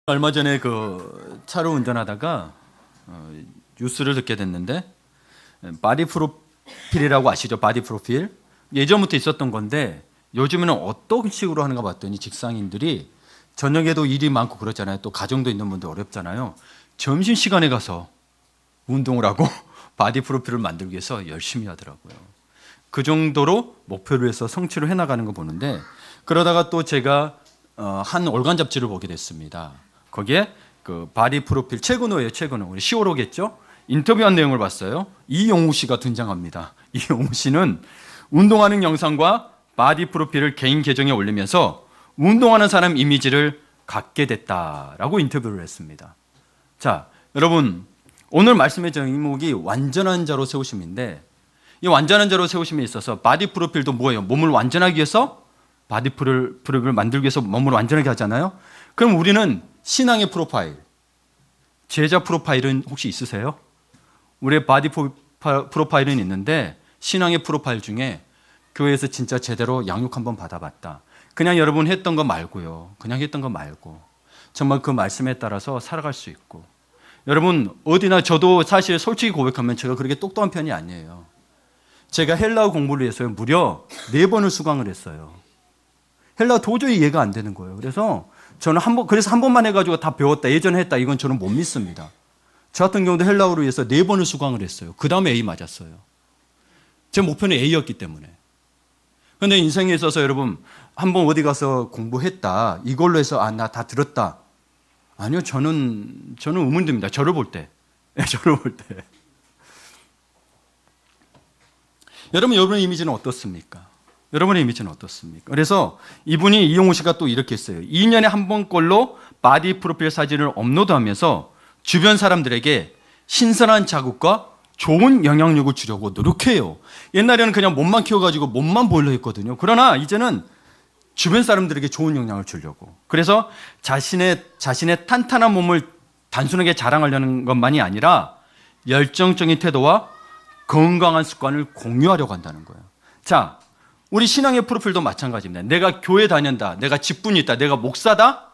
얼마 전에 그 차로 운전하다가 뉴스를 듣게 됐는데 바디 프로필이라고 아시죠? 바디 프로필 예전부터 있었던 건데 요즘에는 어떤 식으로 하는가 봤더니 직장인들이 저녁에도 일이 많고 그렇잖아요. 또 가정도 있는 분들 어렵잖아요. 점심시간에 가서 운동을 하고 바디 프로필을 만들기 위해서 열심히 하더라고요. 그 정도로 목표를 해서 성취를 해나가는 거 보는데, 그러다가 또 제가 한 월간 잡지를 보게 됐습니다. 거기에 그 바디 프로필 최근호예요. 최근호. 우리 10월호겠죠? 인터뷰한 내용을 봤어요. 이용우 씨가 등장합니다. 이용우 씨는 운동하는 영상과 바디 프로필을 개인 계정에 올리면서 운동하는 사람 이미지를 갖게 됐다라고 인터뷰를 했습니다. 자, 여러분, 오늘 말씀의 제목이 완전한 자로 세우심인데, 이 완전한 자로 세우심에 있어서 바디 프로필도 뭐예요? 몸을 완전하기 위해서 바디 프로필을 만들기 위해서 몸을 완전하게 하잖아요. 그럼 우리는 신앙의 프로파일, 제자 프로파일은 혹시 있으세요? 우리의 바디 프로파일은 있는데, 신앙의 프로파일 중에 교회에서 진짜 제대로 양육 한번 받아봤다. 그냥 여러분 했던 거 말고요. 그냥 했던 거 말고 정말 그 말씀에 따라서 살아갈 수 있고. 여러분, 어디나 저도 사실 솔직히 고백하면 제가 그렇게 똑똑한 편이 아니에요. 제가 헬라어 공부를 위해서 무려 4번을 수강을 했어요. 헬라어 도저히 이해가 안 되는 거예요. 그래서 저는 그래서 한 번만 해가지고 다 배웠다, 예전에 했다, 이건 저는 못 믿습니다. 저 같은 경우도 헬라어를 위해서 4번을 수강을 했어요. 그 다음에 A 맞았어요. 제 목표는 A였기 때문에. 그런데 인생에 있어서 여러분, 한 번 어디 가서 공부했다, 이걸로 해서 나 다 들었다. 아니요, 저는 의문됩니다. 저를 볼 때. 저를 볼 때. 여러분의 이미지는 어떻습니까? 여러분의 이미지는 어떻습니까? 그래서 이분이 이용우 씨가 또 이렇게 했어요. 2년에 한 번꼴로 바디 프로필 사진을 업로드하면서 주변 사람들에게 신선한 자극과 좋은 영향력을 주려고 노력해요. 옛날에는 그냥 몸만 키워가지고 몸만 보려고 했거든요. 그러나 이제는 주변 사람들에게 좋은 영향을 주려고. 그래서 자신의 탄탄한 몸을 단순하게 자랑하려는 것만이 아니라 열정적인 태도와 건강한 습관을 공유하려고 한다는 거예요. 자, 우리 신앙의 프로필도 마찬가지입니다. 내가 교회 다닌다, 내가 직분이 있다, 내가 목사다,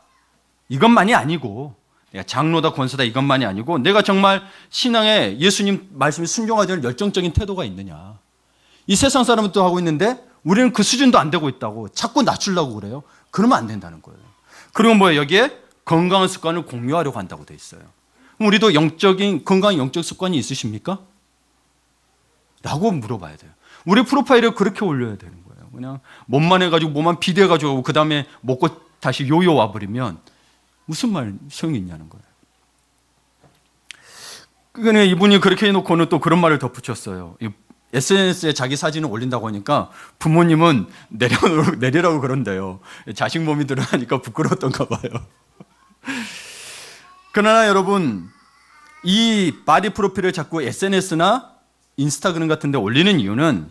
이것만이 아니고, 내가 장로다, 권사다, 이것만이 아니고, 내가 정말 신앙에 예수님 말씀에 순종하지 않을 열정적인 태도가 있느냐. 이 세상 사람은 또 하고 있는데 우리는 그 수준도 안 되고 있다고 자꾸 낮추려고 그래요. 그러면 안 된다는 거예요. 그리고 뭐예요? 여기에 건강한 습관을 공유하려고 한다고 돼 있어요. 그럼 우리도 건강한 영적 습관이 있으십니까? 라고 물어봐야 돼요. 우리 프로파일을 그렇게 올려야 되는 거예요. 그냥 몸만 해가지고 몸만 비대해가지고 그 다음에 먹고 다시 요요 와버리면 무슨 말 소용이 있냐는 거예요. 그러니까 이분이 그렇게 해놓고는 또 그런 말을 덧붙였어요. SNS에 자기 사진을 올린다고 하니까 부모님은 내리라고 그런대요. 자식 몸이 드러나니까 부끄러웠던가 봐요. 그러나 여러분, 이 바디 프로필을 자꾸 SNS나 인스타그램 같은 데 올리는 이유는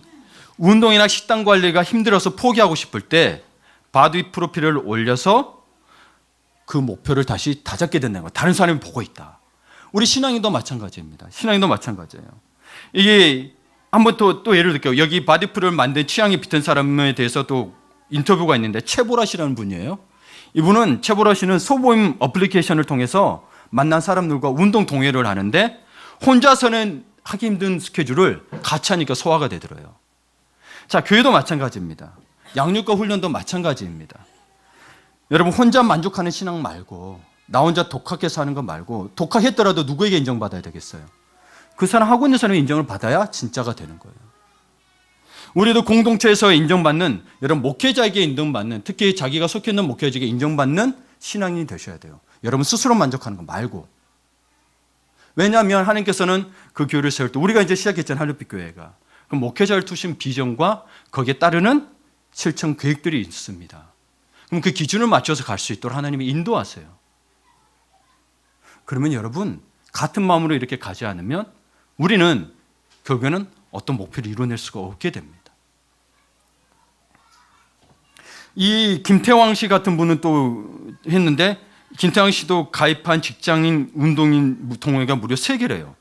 운동이나 식단 관리가 힘들어서 포기하고 싶을 때 바디 프로필을 올려서 그 목표를 다시 다잡게 된다는 거예요. 다른 사람이 보고 있다. 우리 신앙인도 마찬가지입니다. 신앙인도 마찬가지예요. 이게 한번 또 예를 들게요. 여기 바디 프로필을 만든 취향이 비슷한 사람에 대해서 또 인터뷰가 있는데, 최보라 씨라는 분이에요. 이분은, 최보라 씨는 소모임 어플리케이션을 통해서 만난 사람들과 운동 동호회를 하는데 혼자서는 하기 힘든 스케줄을 같이 하니까 소화가 되더래요. 자, 교회도 마찬가지입니다. 양육과 훈련도 마찬가지입니다. 여러분, 혼자 만족하는 신앙 말고, 나 혼자 독학해서 하는 거 말고, 독학했더라도 누구에게 인정받아야 되겠어요? 그 사람, 하고 있는 사람이 인정을 받아야 진짜가 되는 거예요. 우리도 공동체에서 인정받는, 여러분 목회자에게 인정받는, 특히 자기가 속해 있는 목회자에게 인정받는 신앙인이 되셔야 돼요. 여러분 스스로 만족하는 거 말고. 왜냐하면 하나님께서는 그 교회를 세울 때, 우리가 이제 시작했잖아요, 할로빛 교회가. 그럼 목회자를 두신 비전과 거기에 따르는 실천 계획들이 있습니다. 그럼 그 기준을 맞춰서 갈 수 있도록 하나님이 인도하세요. 그러면 여러분, 같은 마음으로 이렇게 가지 않으면 우리는, 결국에는 어떤 목표를 이뤄낼 수가 없게 됩니다. 이 김태왕 씨 같은 분은 또 했는데, 김태왕 씨도 가입한 직장인 운동인 동호회가 무려 3개래요.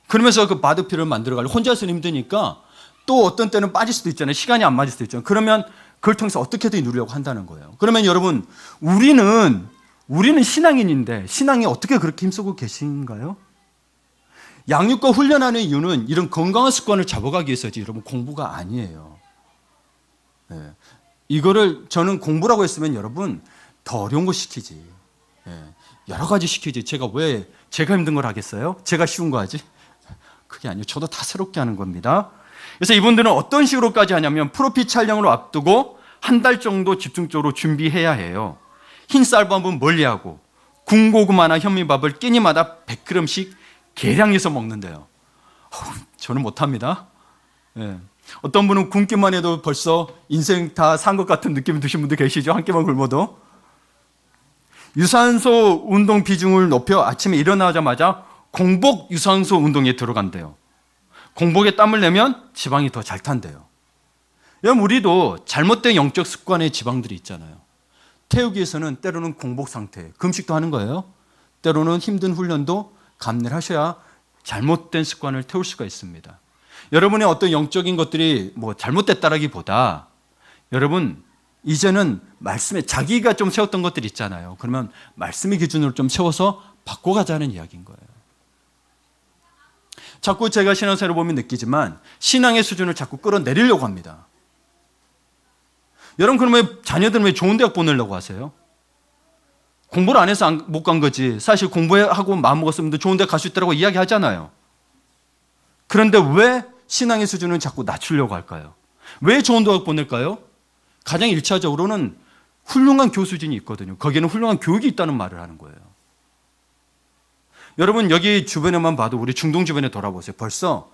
그러면서 그 바디필을 만들어 가려고, 혼자서는 힘드니까 또 어떤 때는 빠질 수도 있잖아요. 시간이 안 맞을 수도 있잖아요. 그러면 그걸 통해서 어떻게든 이루려고 한다는 거예요. 그러면 여러분, 우리는 우리는 신앙인인데 신앙이 어떻게 그렇게 힘쓰고 계신가요? 양육과 훈련하는 이유는 이런 건강한 습관을 잡아가기 위해서지 여러분 공부가 아니에요. 네. 이거를 저는 공부라고 했으면 여러분 더 어려운 거 시키지. 네. 여러 가지 시키지. 왜 제가 힘든 걸 하겠어요? 제가 쉬운 거 하지? 그게 아니에요. 저도 다 새롭게 하는 겁니다. 그래서 이분들은 어떤 식으로까지 하냐면 프로필 촬영을 앞두고 한 달 정도 집중적으로 준비해야 해요. 흰 쌀밥은 멀리하고 군고구마나 현미밥을 끼니마다 100g씩 계량해서 먹는데요. 저는 못합니다. 예. 어떤 분은 굶기만 해도 벌써 인생 다 산 것 같은 느낌 드신 분들 계시죠? 한 끼만 굶어도. 유산소 운동 비중을 높여 아침에 일어나자마자 공복 유산소 운동에 들어간대요. 공복에 땀을 내면 지방이 더 잘 탄대요. 여러분 우리도 잘못된 영적 습관의 지방들이 있잖아요. 태우기 위해서는 때로는 공복 상태, 금식도 하는 거예요. 때로는 힘든 훈련도 감내를 하셔야 잘못된 습관을 태울 수가 있습니다. 여러분의 어떤 영적인 것들이 잘못됐다라기보다 여러분 이제는 말씀에 자기가 좀 세웠던 것들이 있잖아요. 그러면 말씀의 기준으로 좀 세워서 바꿔가자는 이야기인 거예요. 자꾸 제가 신앙생활을 보면 느끼지만 신앙의 수준을 자꾸 끌어내리려고 합니다. 여러분 그러면 자녀들은 왜 좋은 대학 보내려고 하세요? 공부를 안 해서 못 간 거지. 사실 공부하고 마음먹었으면 좋은 대학 갈 수 있다고 이야기하잖아요. 그런데 왜 신앙의 수준을 자꾸 낮추려고 할까요? 왜 좋은 대학 보낼까요? 가장 1차적으로는 훌륭한 교수진이 있거든요. 거기에는 훌륭한 교육이 있다는 말을 하는 거예요. 여러분 여기 주변에만 봐도 우리 중동 주변에 돌아보세요. 벌써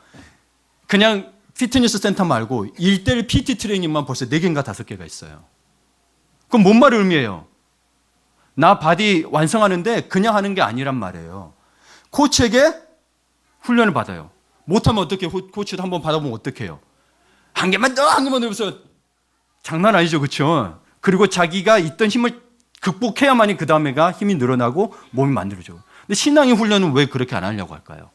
그냥 피트니스 센터 말고 1:1 PT 트레이닝만 벌써 4개인가 5개가 있어요. 그럼 뭔 말의 의미예요? 나 바디 완성하는데 그냥 하는 게 아니란 말이에요. 코치에게 훈련을 받아요. 못하면 어떻게 코치도 한번 받아보면 어떡해요? 한 개만 더 이러면서 장난 아니죠, 그렇죠? 그리고 자기가 있던 힘을 극복해야만이 그 다음에가 힘이 늘어나고 몸이 만들어져요. 근데 신앙의 훈련은 왜 그렇게 안 하려고 할까요?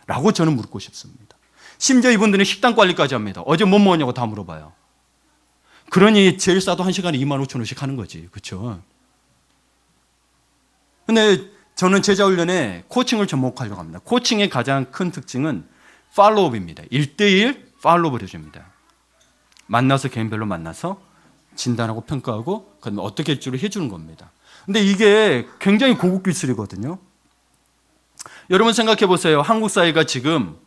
라고 저는 묻고 싶습니다. 심지어 이분들은 식단 관리까지 합니다. 어제 뭐 먹었냐고 다 물어봐요. 그러니 제일 싸도 1시간에 25,000원씩 하는 거지, 그렇죠? 근데 저는 제자훈련에 코칭을 접목하려고 합니다. 코칭의 가장 큰 특징은 팔로우업입니다. 1:1 팔로우업을 해줍니다. 만나서 개인별로 만나서 진단하고 평가하고 그다음에 어떻게 할지를 해주는 겁니다. 근데 이게 굉장히 고급 기술이거든요. 여러분 생각해 보세요. 한국 사회가 지금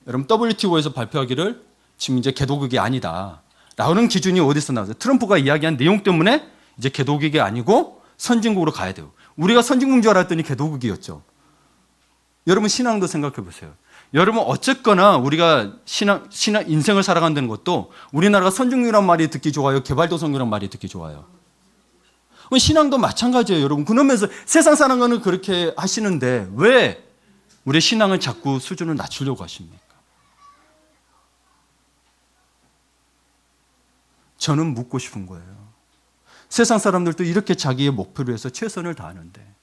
여러분 WTO에서 발표하기를 지금 이제 개도국이 아니다 라는 기준이 어디서 나왔어요? 트럼프가 이야기한 내용 때문에 이제 개도국이 아니고 선진국으로 가야 돼요. 우리가 선진국인 줄 알았더니 개도국이었죠. 여러분 신앙도 생각해 보세요. 여러분 어쨌거나 우리가 신앙 인생을 살아간다는 것도 우리나라가 선진국이란 말이 듣기 좋아요? 개발도상국이란 말이 듣기 좋아요? 신앙도 마찬가지예요, 여러분. 그러면서 세상 사는 거는 그렇게 하시는데 왜 우리 신앙을 자꾸 수준을 낮추려고 하십니까? 저는 묻고 싶은 거예요. 세상 사람들도 이렇게 자기의 목표를 위해서 최선을 다하는데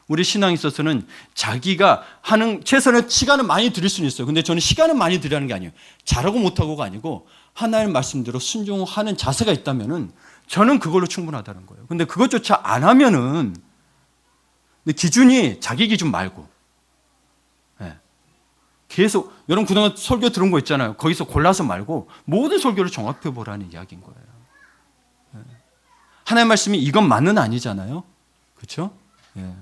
우리 신앙에 있어서는 자기가 하는 최선의 시간은 많이 들일 수는 있어요. 근데 저는 시간은 많이 들이라는 게 아니에요. 잘하고 못하고가 아니고 하나님 말씀대로 순종하는 자세가 있다면은 저는 그걸로 충분하다는 거예요. 근데 그것조차 안 하면은 기준이 자기 기준 말고 계속 여러분 그동안 설교 들은 거 있잖아요. 거기서 골라서 말고 모든 설교를 종합해 보라는 이야기인 거예요. 하나님의 말씀이 이건 맞는 아니잖아요. 그렇죠? 예.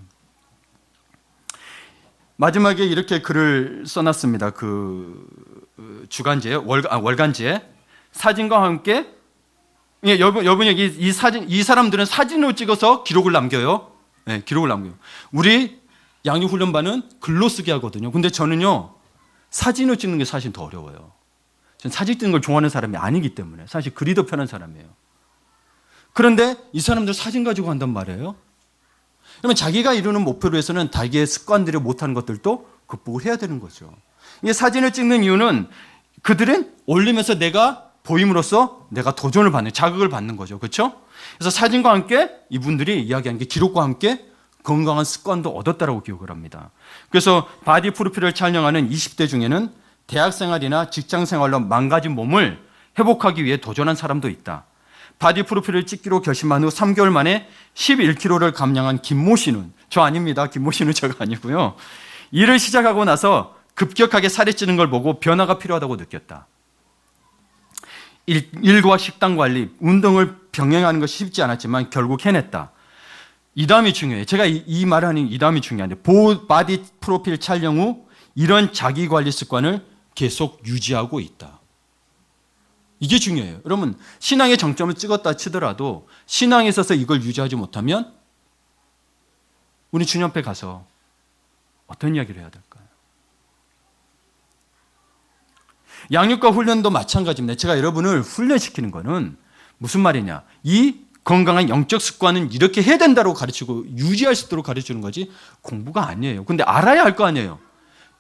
마지막에 이렇게 글을 써놨습니다. 그 주간지에 월간지에 사진과 함께 여러분 여기 이 사람들은 사진을 찍어서 기록을 남겨요. 네, 기록을 남겨요. 우리 양육훈련반은 글로 쓰게 하거든요. 근데 저는요 사진을 찍는 게 사실 더 어려워요. 저는 사진 찍는 걸 좋아하는 사람이 아니기 때문에 사실 글이 더 편한 사람이에요. 그런데 이 사람들 사진 가지고 간단 말이에요. 그러면 자기가 이루는 목표를 위해서는 자기의 습관들이 못하는 것들도 극복을 해야 되는 거죠. 이 사진을 찍는 이유는 그들은 올리면서 내가 보임으로써 내가 도전을 받는, 자극을 받는 거죠. 그렇죠? 그래서 사진과 함께 이분들이 이야기한 게 기록과 함께 건강한 습관도 얻었다라고 기억을 합니다. 그래서 바디 프로필을 촬영하는 20대 중에는 대학 생활이나 직장 생활로 망가진 몸을 회복하기 위해 도전한 사람도 있다. 바디 프로필을 찍기로 결심한 후 3개월 만에 11kg를 감량한 김모 씨는, 저 아닙니다. 김모 씨는 제가 아니고요. 일을 시작하고 나서 급격하게 살이 찌는 걸 보고 변화가 필요하다고 느꼈다. 일과 식단 관리, 운동을 병행하는 것이 쉽지 않았지만 결국 해냈다. 이 다음이 중요해요. 제가 이 말을 하는 이 다음이 중요한데, 바디 프로필 촬영 후 이런 자기 관리 습관을 계속 유지하고 있다. 이게 중요해요. 여러분, 신앙의 정점을 찍었다 치더라도 신앙에 있어서 이걸 유지하지 못하면 우리 주님 앞에 가서 어떤 이야기를 해야 될까요? 양육과 훈련도 마찬가지입니다. 제가 여러분을 훈련시키는 거는 무슨 말이냐? 이 건강한 영적 습관은 이렇게 해야 된다고 가르치고 유지할 수 있도록 가르치는 거지 공부가 아니에요. 근데 알아야 할 거 아니에요.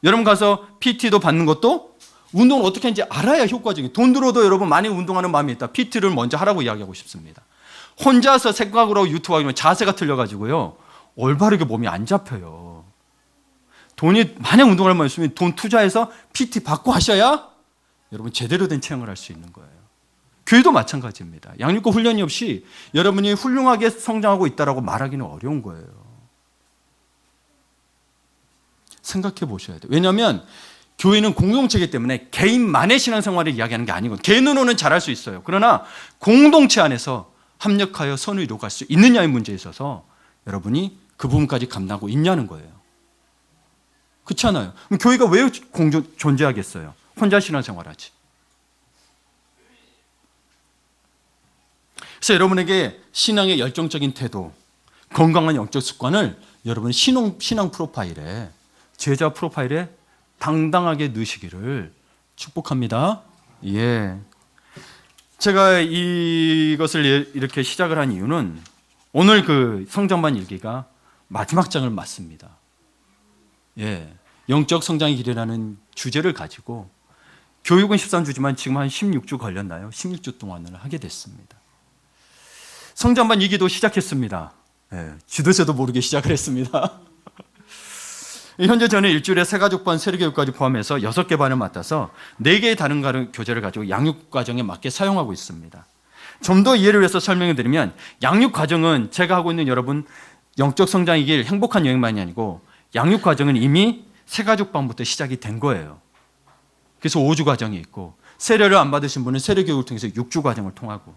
여러분 가서 PT도 받는 것도 운동을 어떻게 하는지 알아야 효과적이에요. 돈 들어도 여러분 많이 운동하는 마음이 있다. PT를 먼저 하라고 이야기하고 싶습니다. 혼자서 생각으로 유튜브 하면 자세가 틀려가지고요. 올바르게 몸이 안 잡혀요. 돈이 만약 운동할 만 있으면 돈 투자해서 PT 받고 하셔야 여러분 제대로 된 체형을 할 수 있는 거예요. 교회도 마찬가지입니다. 양육과 훈련이 없이 여러분이 훌륭하게 성장하고 있다고 말하기는 어려운 거예요. 생각해 보셔야 돼요. 왜냐하면 교회는 공동체이기 때문에 개인만의 신앙생활을 이야기하는 게 아니고, 개인으로는 잘할 수 있어요. 그러나 공동체 안에서 합력하여 선을 이루어갈 수 있느냐의 문제에 있어서 여러분이 그 부분까지 감당하고 있냐는 거예요. 그렇지 않아요? 그럼 교회가 왜 존재하겠어요? 혼자 신앙생활하지. 그래서 여러분에게 신앙의 열정적인 태도, 건강한 영적 습관을 여러분 신앙 프로파일에, 제자 프로파일에 당당하게 넣으시기를 축복합니다. 예. 제가 이것을 이렇게 시작을 한 이유는 오늘 그 성장반 일기가 마지막 장을 맞습니다. 예. 영적 성장의 길이라는 주제를 가지고 교육은 13주지만 지금 한 16주 걸렸나요? 16주 동안을 하게 됐습니다. 성장반 일기도 시작했습니다. 예. 지도자도 모르게 시작을 했습니다. 현재 저는 일주일에 3가족반 세례교육까지 포함해서 6개 반을 맡아서 4개의 다른 교재를 가지고 양육과정에 맞게 사용하고 있습니다. 좀 더 이해를 위해서 설명을 드리면, 양육과정은 제가 하고 있는 여러분 영적 성장의 길, 행복한 여행만이 아니고 양육과정은 이미 3가족반부터 시작이 된 거예요. 그래서 5주 과정이 있고, 세례를 안 받으신 분은 세례교육을 통해서 6주 과정을 통하고,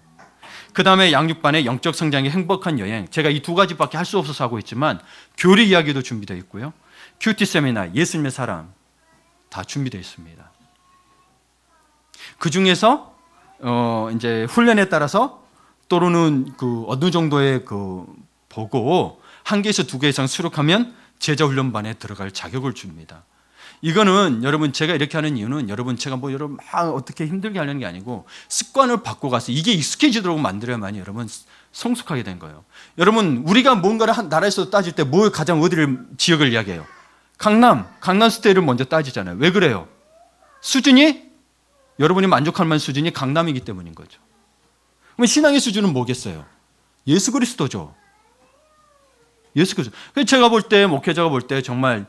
그 다음에 양육반의 영적 성장의 행복한 여행, 제가 이 2가지밖에 할 수 없어서 하고 있지만 교리 이야기도 준비되어 있고요. 큐티 세미나, 예수님의 사람 다 준비되어 있습니다. 그 중에서 이제 훈련에 따라서 또는 그 어느 정도의 보고 1개에서 2개 이상 수록하면 제자 훈련반에 들어갈 자격을 줍니다. 이거는 여러분 제가 이렇게 하는 이유는 여러분 제가 여러분 막 어떻게 힘들게 하려는 게 아니고 습관을 바꿔가서 이게 익숙해지도록 만들어야만이 여러분 성숙하게 된 거예요. 여러분 우리가 뭔가를 한 나라에서 따질 때 뭘 가장 어디를 지역을 이야기해요? 강남 스타일을 먼저 따지잖아요. 왜 그래요? 수준이 여러분이 만족할 만한 수준이 강남이기 때문인 거죠. 그럼 신앙의 수준은 뭐겠어요? 예수 그리스도죠. 예수 그리스도. 제가 볼 때, 목회자가 볼 때 정말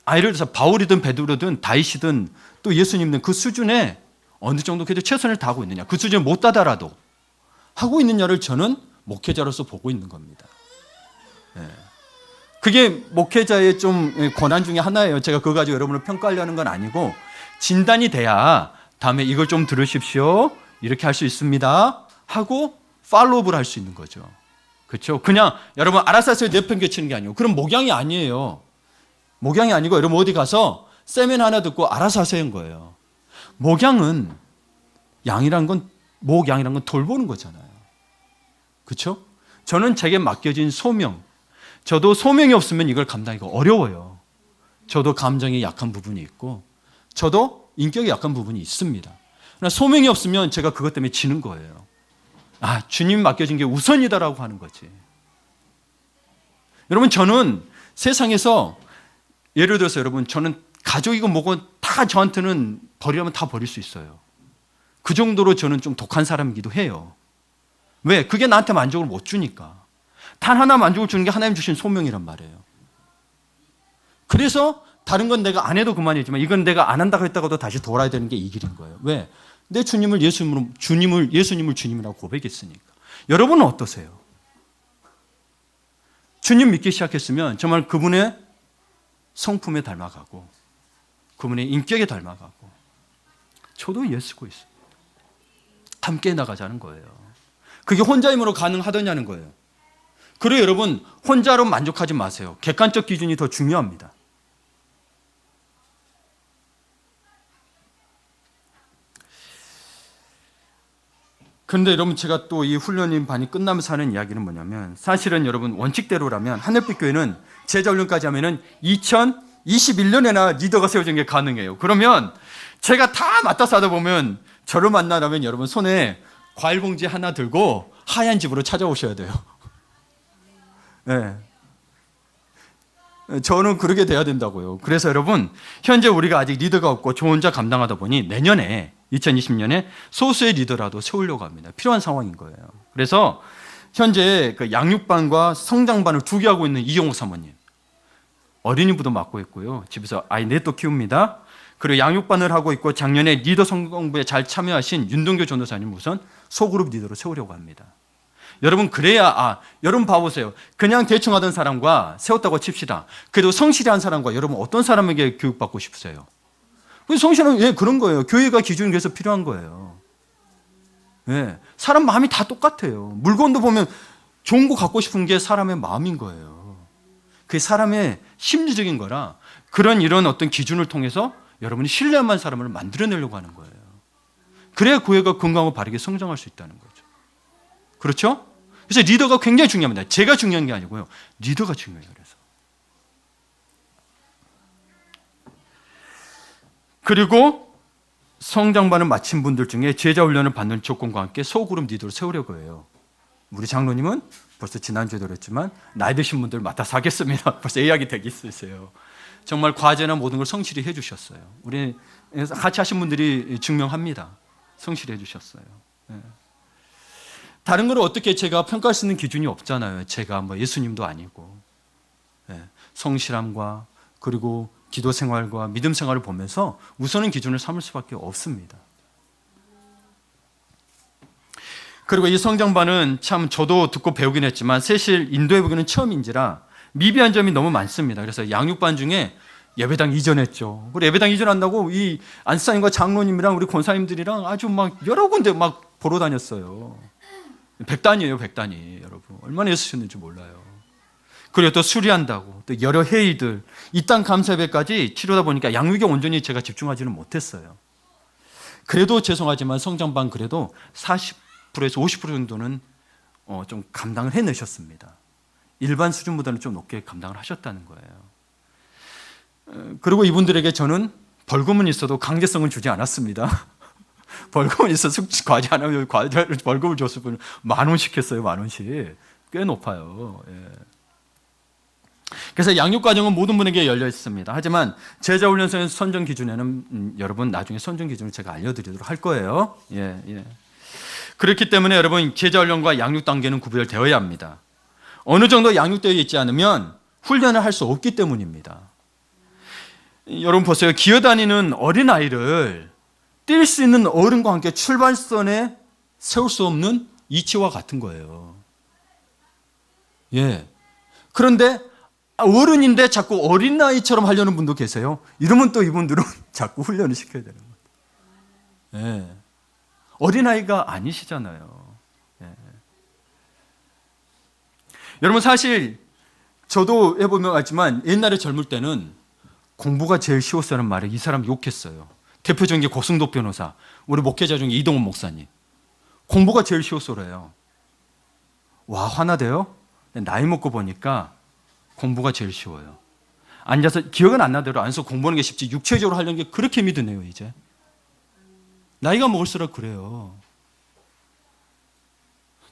예를 들어서 바울이든 베드로든 다윗이든 또 예수님은 그 수준에 어느 정도 그래도 최선을 다하고 있느냐, 그 수준을 못 다다라도 하고 있느냐를 저는 목회자로서 보고 있는 겁니다. 네. 그게 목회자의 좀 권한 중에 하나예요. 제가 그거 가지고 여러분을 평가하려는 건 아니고, 진단이 돼야 다음에 이걸 좀 들으십시오, 이렇게 할 수 있습니다 하고 팔로우업을 할 수 있는 거죠. 그렇죠? 그냥 여러분 알아서 하세요 내팽개치는 게 아니고, 그럼 목양이 아니에요. 목양이 아니고 여러분 어디 가서 세미나 하나 듣고 알아서 하세요인 거예요. 목양은 목양이란 건 돌보는 거잖아요. 그렇죠? 저는 제게 맡겨진 소명, 저도 소명이 없으면 이걸 감당하기가 어려워요. 저도 감정이 약한 부분이 있고 저도 인격이 약한 부분이 있습니다. 그러나 소명이 없으면 제가 그것 때문에 지는 거예요. 주님 맡겨진 게 우선이다라고 하는 거지. 여러분 저는 세상에서 예를 들어서 여러분 저는 가족이고 뭐고 다 저한테는 버리라면 다 버릴 수 있어요. 그 정도로 저는 좀 독한 사람이기도 해요. 왜? 그게 나한테 만족을 못 주니까. 단 하나 만족을 주는 게 하나님 주신 소명이란 말이에요. 그래서 다른 건 내가 안 해도 그만이지만 이건 내가 안 한다고 했다가도 다시 돌아야 되는 게 이 길인 거예요. 왜? 내 주님을 예수님을 주님이라고 고백했으니까. 여러분은 어떠세요? 주님 믿기 시작했으면 정말 그분의 성품에 닮아가고 그분의 인격에 닮아가고 저도 예수고 있습니다. 함께 나가자는 거예요. 그게 혼자 힘으로 가능하더냐는 거예요. 그리고 여러분 혼자로 만족하지 마세요. 객관적 기준이 더 중요합니다. 그런데 여러분 제가 또 이 훈련인 반이 끝나면서 하는 이야기는 뭐냐면 사실은 여러분 원칙대로라면 하늘빛 교회는 제자훈련까지 하면은 2021년에나 리더가 세워진 게 가능해요. 그러면 제가 다 맡아서 하다 보면 저를 만나려면 여러분 손에 과일 봉지 하나 들고 하얀 집으로 찾아오셔야 돼요. 네. 저는 그렇게 돼야 된다고요. 그래서 여러분 현재 우리가 아직 리더가 없고 저 혼자 감당하다 보니 내년에 2020년에 소수의 리더라도 세우려고 합니다. 필요한 상황인 거예요. 그래서 현재 그 양육반과 성장반을 두 개 하고 있는 이경호 사모님 어린이부도 맡고 있고요. 집에서 아이 넷도 키웁니다. 그리고 양육반을 하고 있고 작년에 리더 성공부에 잘 참여하신 윤동교 전도사님 우선 소그룹 리더로 세우려고 합니다. 여러분 그래야 여러분 봐보세요. 그냥 대충 하던 사람과 세웠다고 칩시다. 그래도 성실히 한 사람과 여러분 어떤 사람에게 교육받고 싶으세요? 성실은 그런 거예요. 교회가 기준이 그래서 필요한 거예요. 예, 사람 마음이 다 똑같아요. 물건도 보면 좋은 거 갖고 싶은 게 사람의 마음인 거예요. 그게 사람의 심리적인 거라 이런 어떤 기준을 통해서 여러분이 신뢰할 사람을 만들어내려고 하는 거예요. 그래야 교회가 건강하고 바르게 성장할 수 있다는 거죠. 그렇죠? 그래서 리더가 굉장히 중요합니다. 제가 중요한 게 아니고요. 리더가 중요해요. 그리고 성장반을 마친 분들 중에 제자훈련을 받는 조건과 함께 소그룹 리더를 세우려고 해요. 우리 장로님은 벌써 지난주에도 그랬지만 나이 드신 분들 맡아서 하겠습니다. 벌써 예약이 되기 있어요. 정말 과제나 모든 걸 성실히 해주셨어요. 우리 같이 하신 분들이 증명합니다. 성실히 해주셨어요. 다른 걸 어떻게 제가 평가할 수 있는 기준이 없잖아요. 제가 예수님도 아니고. 성실함과 그리고 기도 생활과 믿음 생활을 보면서 우선은 기준을 삼을 수밖에 없습니다. 그리고 이 성장반은 참 저도 듣고 배우긴 했지만 사실 인도해 보기는 처음인지라 미비한 점이 너무 많습니다. 그래서 양육반 중에 예배당 이전했죠. 그리고 예배당 이전한다고 이 안사님과 장로님이랑 우리 권사님들이랑 아주 여러 군데 보러 다녔어요. 100단이에요, 100단이. 여러분 얼마나 애쓰셨는지 몰라요. 그리고 또 수리한다고 또 여러 회의들 이 땅 감사예배까지 치르다 보니까 양육에 온전히 제가 집중하지는 못했어요. 그래도 죄송하지만 성장반 그래도 40%에서 50% 정도는 좀 감당을 해내셨습니다. 일반 수준보다는 좀 높게 감당을 하셨다는 거예요. 그리고 이분들에게 저는 벌금은 있어도 강제성은 주지 않았습니다. 벌금은 있어서 과제 안 하면 벌금을 줬을 뿐 10,000원씩 했어요. 10,000원씩. 꽤 높아요. 그래서 양육과정은 모든 분에게 열려 있습니다. 하지만 제자훈련소의 선정 기준에는 여러분 나중에 선정 기준을 제가 알려드리도록 할 거예요. 그렇기 때문에 여러분 제자훈련과 양육 단계는 구별되어야 합니다. 어느 정도 양육되어 있지 않으면 훈련을 할 수 없기 때문입니다. 여러분 보세요. 기어다니는 어린아이를 뛸 수 있는 어른과 함께 출발선에 세울 수 없는 이치와 같은 거예요. 그런데 어른인데 자꾸 어린아이처럼 하려는 분도 계세요. 이러면 또 이분들은 자꾸 훈련을 시켜야 되는 거예요. 어린아이가 아니시잖아요. 여러분 사실 저도 해보면 알지만 옛날에 젊을 때는 공부가 제일 쉬웠다는 말에 이 사람 욕했어요. 대표적인 게 고승덕 변호사, 우리 목회자 중에 이동훈 목사님. 공부가 제일 쉬웠어래요. 와, 화나대요? 나이 먹고 보니까 공부가 제일 쉬워요. 앉아서 기억은 안 나대로 앉아서 공부하는 게 쉽지 육체적으로 하려는 게 그렇게 힘이 드네요. 이제 나이가 먹을수록 그래요.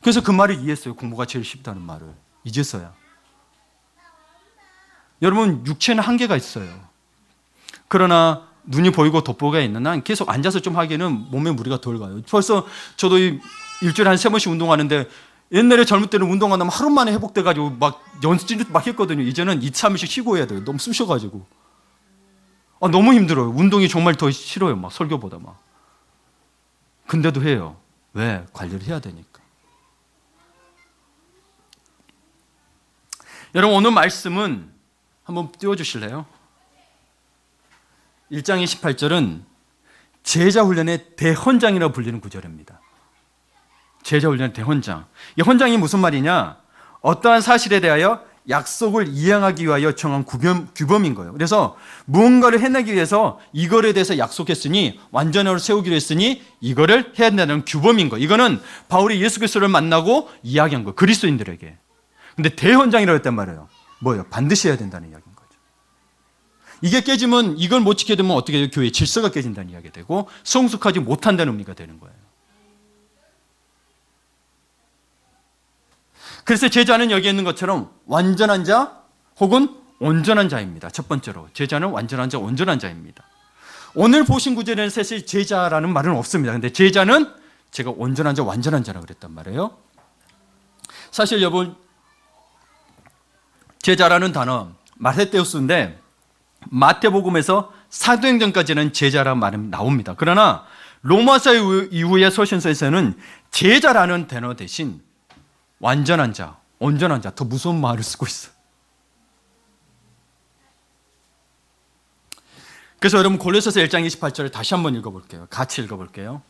그래서 그 말을 이해했어요. 공부가 제일 쉽다는 말을 이제서야. 여러분 육체는 한계가 있어요. 그러나 눈이 보이고 돋보기가 있는 한 계속 앉아서 좀 하기에는 몸에 무리가 덜 가요. 벌써 저도 일주일에 한 3번씩 운동하는데 옛날에 젊을 때는 운동하면 하루 만에 회복돼가지고 연습 막 했거든요. 이제는 2, 3일씩 쉬고 해야 돼요. 너무 쑤셔가지고. 너무 힘들어요. 운동이 정말 더 싫어요. 설교보다 근데도 해요. 왜? 관리를 해야 되니까. 여러분, 오늘 말씀은 한번 띄워주실래요? 1장 28절은 제자 훈련의 대헌장이라고 불리는 구절입니다. 제자 훈련의 대헌장. 이 헌장이 무슨 말이냐? 어떠한 사실에 대하여 약속을 이행하기 위하여 정한 규범인 거예요. 그래서 무언가를 해내기 위해서 이거에 대해서 약속했으니, 완전으로 세우기로 했으니 이거를 해야 된다는 규범인 거예요. 이거는 바울이 예수 그리스도를 만나고 이야기한 거예요. 그리스도인들에게. 근데 대헌장이라고 했단 말이에요. 뭐예요? 반드시 해야 된다는 이야기인 거죠. 이게 깨지면, 이걸 못 지키게 되면 어떻게 돼요? 교회의 질서가 깨진다는 이야기가 되고 성숙하지 못한다는 의미가 되는 거예요. 그래서 제자는 여기 있는 것처럼 완전한 자 혹은 온전한 자입니다. 첫 번째로 제자는 완전한 자, 온전한 자입니다. 오늘 보신 구절에는 사실 제자라는 말은 없습니다. 근데 제자는 제가 온전한 자, 완전한 자라고 그랬단 말이에요. 사실 여러분, 제자라는 단어 마테테우스인데 마태복음에서 사도행전까지는 제자라는 말은 나옵니다. 그러나 로마서 이후의 서신서에서는 제자라는 단어 대신 완전한 자, 온전한 자, 더 무서운 말을 쓰고 있어요. 그래서 여러분 골로새서 1장 28절을 다시 한번 읽어볼게요. 같이 읽어볼게요.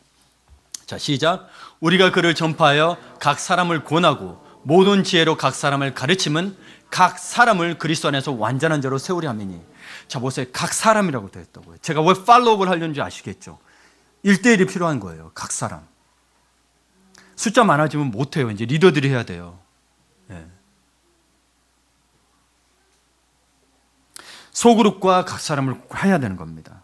자, 시작. 우리가 그를 전파하여 각 사람을 권하고 모든 지혜로 각 사람을 가르침은 각 사람을 그리스도 안에서 완전한 자로 세우려 함이니. 자, 보세요. 각 사람이라고 되어 있다고요. 제가 왜 팔로우업을 하려는지 아시겠죠? 1대1이 필요한 거예요. 각 사람. 숫자 많아지면 못해요. 이제 리더들이 해야 돼요. 네. 소그룹과 각 사람을 해야 되는 겁니다.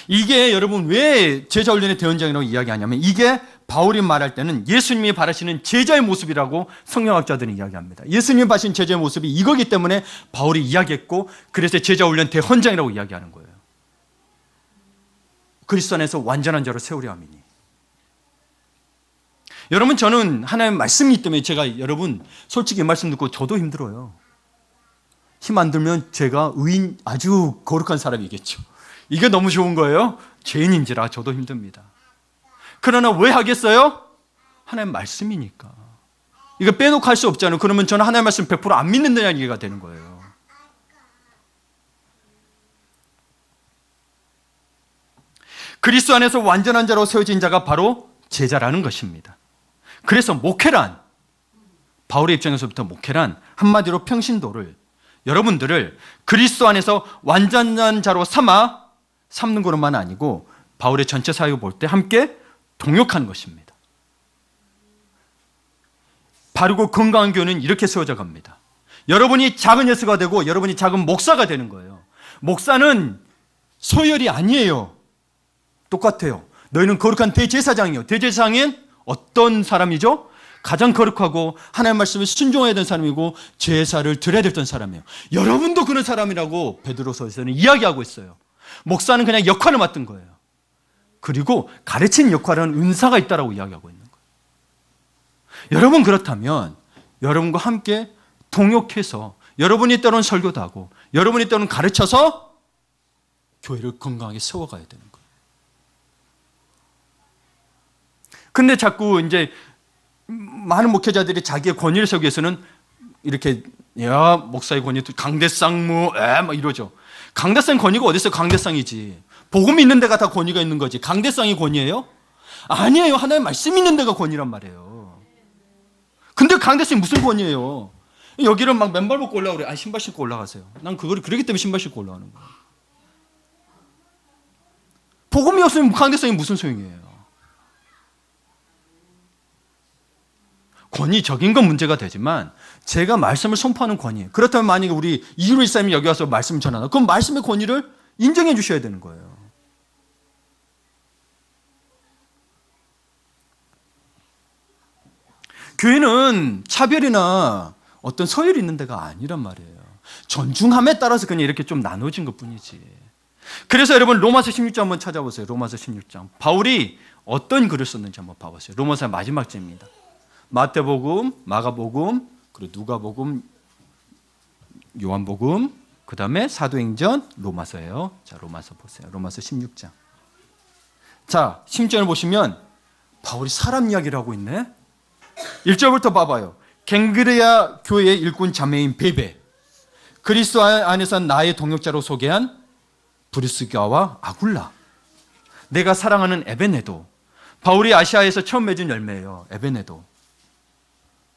이게 여러분 왜 제자훈련의 대헌장이라고 이야기하냐면, 이게 바울이 말할 때는 예수님이 바라시는 제자의 모습이라고 성경학자들은 이야기합니다. 예수님이 바라신 제자의 모습이 이거기 때문에 바울이 이야기했고, 그래서 제자훈련 대헌장이라고 이야기하는 거예요. 그리스도 안에서 완전한 자로 세우려 함이니. 여러분, 저는 하나님의 말씀이 때문에 제가, 여러분 솔직히 이 말씀 듣고 저도 힘들어요. 힘 안 들면 제가 의인, 아주 거룩한 사람이겠죠. 이게 너무 좋은 거예요. 죄인인지라 저도 힘듭니다. 그러나 왜 하겠어요? 하나님의 말씀이니까. 이거 빼놓고 할 수 없잖아요. 그러면 저는 하나님의 말씀 100% 안 믿는다는 얘기가 되는 거예요. 그리스도 안에서 완전한 자로 세워진 자가 바로 제자라는 것입니다. 그래서 목회란, 바울의 입장에서부터 목회란 한마디로 평신도를, 여러분들을 그리스도 안에서 완전한 자로 삼는 것만 아니고 바울의 전체 사역을 볼 때 함께 동역하는 것입니다. 바르고 건강한 교회는 이렇게 세워져 갑니다. 여러분이 작은 예수가 되고 여러분이 작은 목사가 되는 거예요. 목사는 소열이 아니에요. 똑같아요. 너희는 거룩한 대제사장이요. 대제사장은 어떤 사람이죠? 가장 거룩하고 하나님의 말씀에 순종해야 되는 사람이고 제사를 드려야 됐던 사람이에요. 여러분도 그런 사람이라고 베드로서에서는 이야기하고 있어요. 목사는 그냥 역할을 맡은 거예요. 그리고 가르치는 역할은 은사가 있다라고 이야기하고 있는 거예요. 여러분, 그렇다면 여러분과 함께 동역해서 여러분이 때로는 설교도 하고 여러분이 때로는 가르쳐서 교회를 건강하게 세워가야 되는 거예요. 근데 자꾸 이제 많은 목회자들이 자기의 권위를 세우기 위해서는 이렇게, 야, 목사의 권위, 강대상무, 막 이러죠. 강대상 권위가 어디 있어요? 강대상이지. 복음이 있는 데가 다 권위가 있는 거지. 강대상이 권위예요? 아니에요. 하나님의 말씀이 있는 데가 권위란 말이에요. 근데 강대상이 무슨 권위예요? 여기를 막 맨발 벗고 올라오래. 아니, 신발 신고 올라가세요. 난 그거를 그러기 때문에 신발 신고 올라가는 거예요. 복음이 없으면 강대상이 무슨 소용이에요? 권위적인 건 문제가 되지만 제가 말씀을 선포하는 권위, 그렇다면 만약에 우리 이유로 일사님이 여기 와서 말씀을 전하나, 그럼 말씀의 권위를 인정해 주셔야 되는 거예요. 교회는 차별이나 어떤 서열이 있는 데가 아니란 말이에요. 존중함에 따라서 그냥 이렇게 좀 나눠진 것뿐이지. 그래서 여러분 로마서 16장 한번 찾아보세요. 로마서 16장. 바울이 어떤 글을 썼는지 한번 봐보세요. 로마서 마지막 장입니다. 마태복음, 마가복음, 그리고 누가복음, 요한복음, 그 다음에 사도행전, 로마서예요. 자, 로마서 보세요. 로마서 16장. 자, 16장을 보시면 바울이 사람 이야기를 하고 있네. 1절부터 봐봐요. 갱그레아 교회의 일꾼 자매인 베베, 그리스도 안에서 나의 동역자로 소개한 브리스가와 아굴라, 내가 사랑하는 에베네도. 바울이 아시아에서 처음 맺은 열매예요. 에베네도.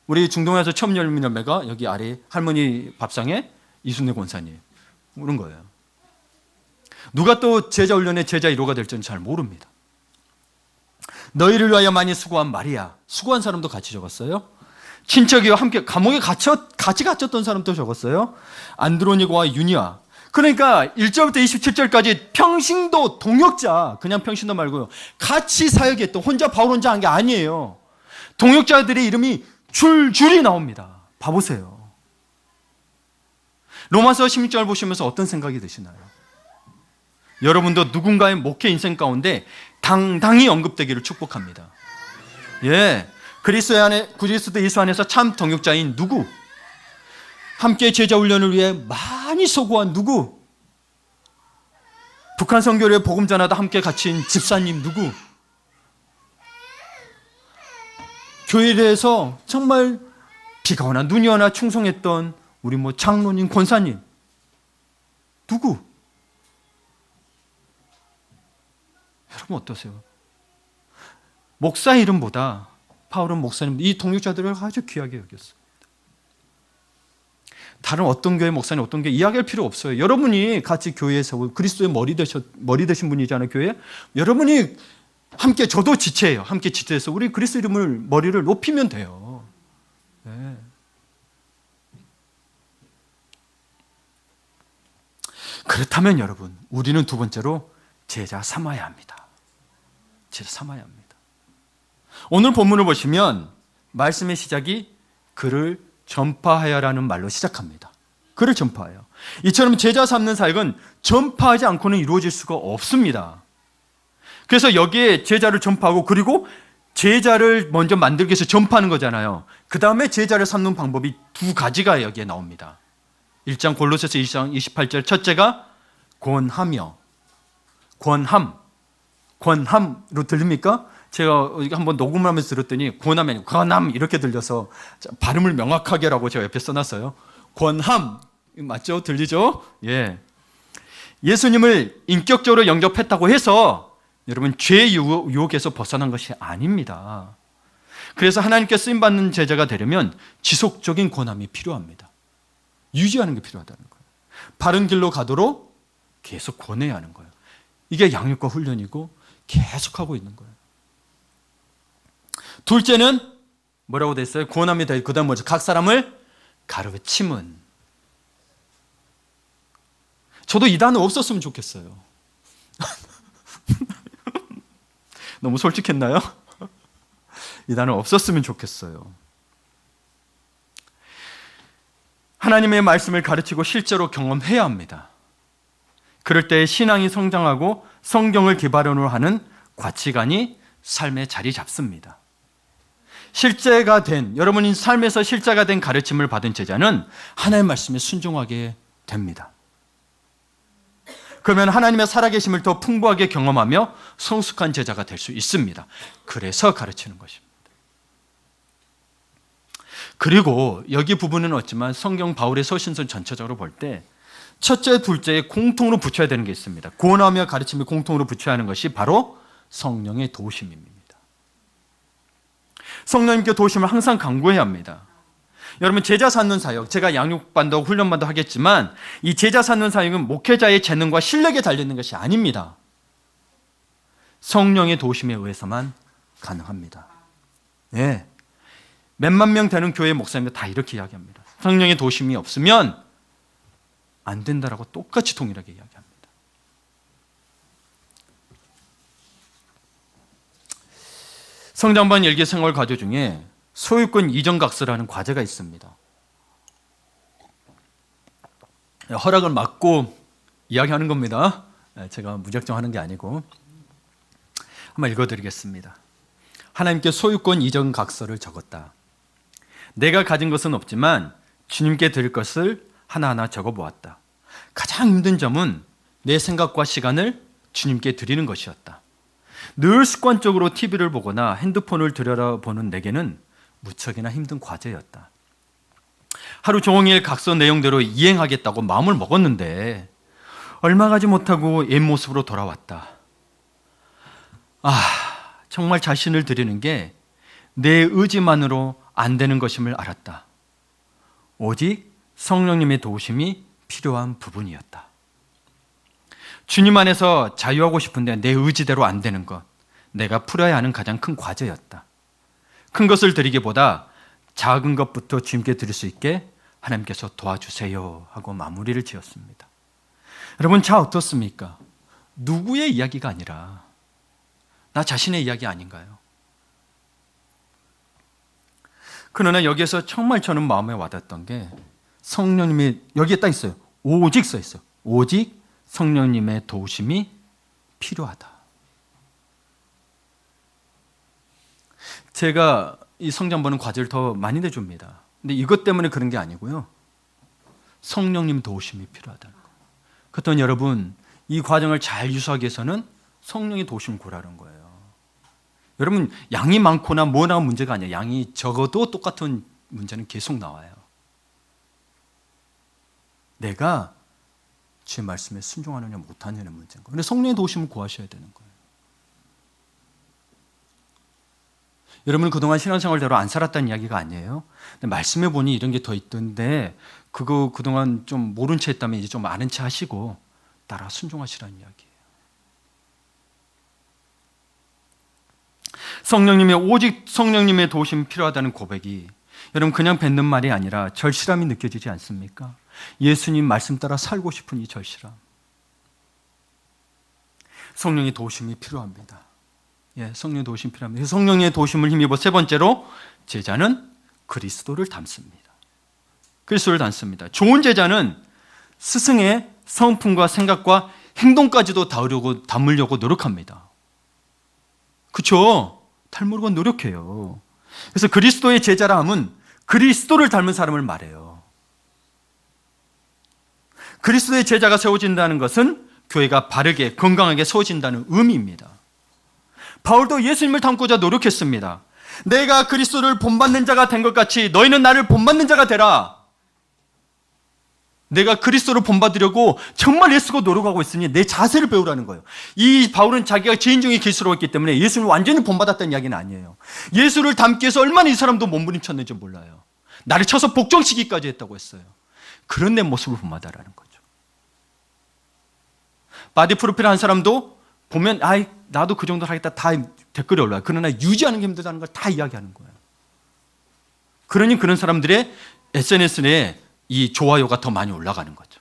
우리 중동에서 처음 열린 열매가 여기 아래 할머니 밥상에 이순례 권사님 그런 거예요. 누가 또 제자 훈련의 제자 1호가 될지는 잘 모릅니다. 너희를 위하여 많이 수고한 마리아, 수고한 사람도 같이 적었어요. 친척이와 함께 감옥에 같이 갇혔던 사람도 적었어요. 안드로니고와 유니아. 그러니까 1절부터 27절까지 평신도 동역자, 그냥 평신도 말고요, 같이 사역했던, 바울 혼자 한 게 아니에요. 동역자들의 이름이 줄줄이 나옵니다. 봐보세요. 로마서 16절 보시면서 어떤 생각이 드시나요? 여러분도 누군가의 목회 인생 가운데 당당히 언급되기를 축복합니다. 예, 그리스도 예수 안에서 참 동역자인 누구? 함께 제자 훈련을 위해 많이 수고한 누구? 북한 선교회 복음 전하다 함께 갇힌 집사님 누구? 교회에 대해서 정말 비가 오나 눈이 오나 충성했던 우리 장로님, 권사님 누구? 여러분 어떠세요? 목사 이름보다 바울은 목사님, 이 동역자들을 아주 귀하게 여겼어요. 다른 어떤 교회 목사님, 어떤 교회 이야기할 필요 없어요. 여러분이 같이 교회에서 그리스도의 머리 되신 분이잖아요, 교회. 여러분이 함께, 저도 지체예요. 함께 지체해서 우리 그리스도 이름을, 머리를 높이면 돼요. 네. 그렇다면 여러분, 우리는 두 번째로 제자 삼아야 합니다. 제자 삼아야 합니다. 오늘 본문을 보시면 말씀의 시작이 그를 전파하여라는 말로 시작합니다. 그를 전파하여. 이처럼 제자 삼는 사역은 전파하지 않고는 이루어질 수가 없습니다. 그래서 여기에 제자를 전파하고, 그리고 제자를 먼저 만들기 위해서 전파하는 거잖아요. 그 다음에 제자를 삼는 방법이 두 가지가 여기에 나옵니다. 1장 골로새서 2장 28절, 첫째가 권하며, 권함으로 들립니까? 제가 한번 녹음을 하면서 들었더니 권함이 권함 이렇게 들려서 발음을 명확하게라고 제가 옆에 써놨어요. 권함 맞죠? 들리죠? 예. 예수님을 인격적으로 영접했다고 해서 여러분 죄의 유혹에서 벗어난 것이 아닙니다. 그래서 하나님께 쓰임받는 제자가 되려면 지속적인 권함이 필요합니다. 유지하는 게 필요하다는 거예요. 바른 길로 가도록 계속 권해야 하는 거예요. 이게 양육과 훈련이고 계속하고 있는 거예요. 둘째는 뭐라고 돼 있어요? 권함이 돼. 그 다음 뭐죠? 각 사람을 가르침은. 저도 이 단어 없었으면 좋겠어요. 너무 솔직했나요? 이 단어 없었으면 좋겠어요. 하나님의 말씀을 가르치고 실제로 경험해야 합니다. 그럴 때 신앙이 성장하고 성경을 기반으로 하는 가치관이 삶에 자리 잡습니다. 실제가 된, 여러분이 삶에서 실제가 된 가르침을 받은 제자는 하나님의 말씀에 순종하게 됩니다. 그러면 하나님의 살아계심을 더 풍부하게 경험하며 성숙한 제자가 될 수 있습니다. 그래서 가르치는 것입니다. 그리고 여기 부분은 없지만 성경 바울의 서신서 전체적으로 볼 때 첫째, 둘째에 공통으로 붙여야 되는 게 있습니다. 권하며 가르침이 공통으로 붙여야 하는 것이 바로 성령의 도우심입니다. 성령님께 도우심을 항상 강구해야 합니다. 여러분, 제자 삼는 사역, 제가 양육반도 훈련반도 하겠지만 이 제자 삼는 사역은 목회자의 재능과 실력에 달려있는 것이 아닙니다. 성령의 도우심에 의해서만 가능합니다. 네. 몇만 명 되는 교회 목사님들 다 이렇게 이야기합니다. 성령의 도우심이 없으면 안 된다라고 똑같이 동일하게 이야기합니다. 성장반 일기생활 과제 중에 소유권 이전각서라는 과제가 있습니다. 허락을 받고 이야기하는 겁니다. 제가 무작정 하는 게 아니고. 한번 읽어드리겠습니다. 하나님께 소유권 이전 각서를 적었다. 내가 가진 것은 없지만 주님께 드릴 것을 하나하나 적어보았다. 가장 힘든 점은 내 생각과 시간을 주님께 드리는 것이었다. 늘 습관적으로 TV를 보거나 핸드폰을 들여다보는 내게는 무척이나 힘든 과제였다. 하루 종일 각서 내용대로 이행하겠다고 마음을 먹었는데 얼마 가지 못하고 옛 모습으로 돌아왔다. 정말 자신을 드리는 게 내 의지만으로 안 되는 것임을 알았다. 오직 성령님의 도우심이 필요한 부분이었다. 주님 안에서 자유하고 싶은데 내 의지대로 안 되는 것, 내가 풀어야 하는 가장 큰 과제였다. 큰 것을 드리기보다 작은 것부터 주님께 드릴 수 있게 하나님께서 도와주세요 하고 마무리를 지었습니다. 여러분, 자 어떻습니까? 누구의 이야기가 아니라 나 자신의 이야기 아닌가요? 그러나 여기에서 정말 저는 마음에 와닿았던 게 성령님이 여기에 딱 있어요. 오직 써 있어요. 오직 성령님의 도우심이 필요하다. 제가 이 성경 보는 과제를 더 많이 내줍니다. 근데 이것 때문에 그런 게 아니고요. 성령님 도우심이 필요하다는 거예요. 그렇다면 여러분, 이 과정을 잘 유수하기 위해서는 성령의 도우심을 구하라는 거예요. 여러분, 양이 많거나 뭐나 문제가 아니에요. 양이 적어도 똑같은 문제는 계속 나와요. 내가 주의 말씀에 순종하느냐 못하느냐는 문제인 거예요. 근데 성령의 도우심을 구하셔야 되는 거예요. 여러분, 그동안 신앙생활대로 안 살았다는 이야기가 아니에요. 근데 말씀해 보니 이런 게 더 있던데 그거 그동안 좀 모른 채 했다면 이제 좀 아는 채 하시고 따라 순종하시라는 이야기예요. 오직 성령님의 도우심이 필요하다는 고백이 여러분 그냥 뱉는 말이 아니라 절실함이 느껴지지 않습니까? 예수님 말씀 따라 살고 싶은 이 절실함. 성령의 도우심이 필요합니다. 성령의 도우심이 필요합니다. 성령의 도우심을 힘입어 세 번째로 제자는 그리스도를 닮습니다. 그리스도를 닮습니다. 좋은 제자는 스승의 성품과 생각과 행동까지도 담으려고 노력합니다. 그렇죠? 닮으려고 노력해요. 그래서 그리스도의 제자라 함은 그리스도를 닮은 사람을 말해요. 그리스도의 제자가 세워진다는 것은 교회가 바르게 건강하게 세워진다는 의미입니다. 바울도 예수님을 닮고자 노력했습니다. 내가 그리스도를 본받는 자가 된 것 같이 너희는 나를 본받는 자가 되라. 내가 그리스도를 본받으려고 정말 애쓰고 노력하고 있으니 내 자세를 배우라는 거예요. 이 바울은 자기가 죄인중에 계시로웠기 때문에 예수를 완전히 본받았다는 이야기는 아니에요. 예수를 닮기 위해서 얼마나 이 사람도 몸부림쳤는지 몰라요. 나를 쳐서 복종시키기까지 했다고 했어요. 그런 내 모습을 본받아라는 거죠. 바디 프로필 한 사람도 보면 나도 그 정도로 하겠다 다 댓글이 올라와요. 그러나 유지하는 게 힘들다는 걸 다 이야기하는 거예요. 그러니 그런 사람들의 SNS에 이 좋아요가 더 많이 올라가는 거죠.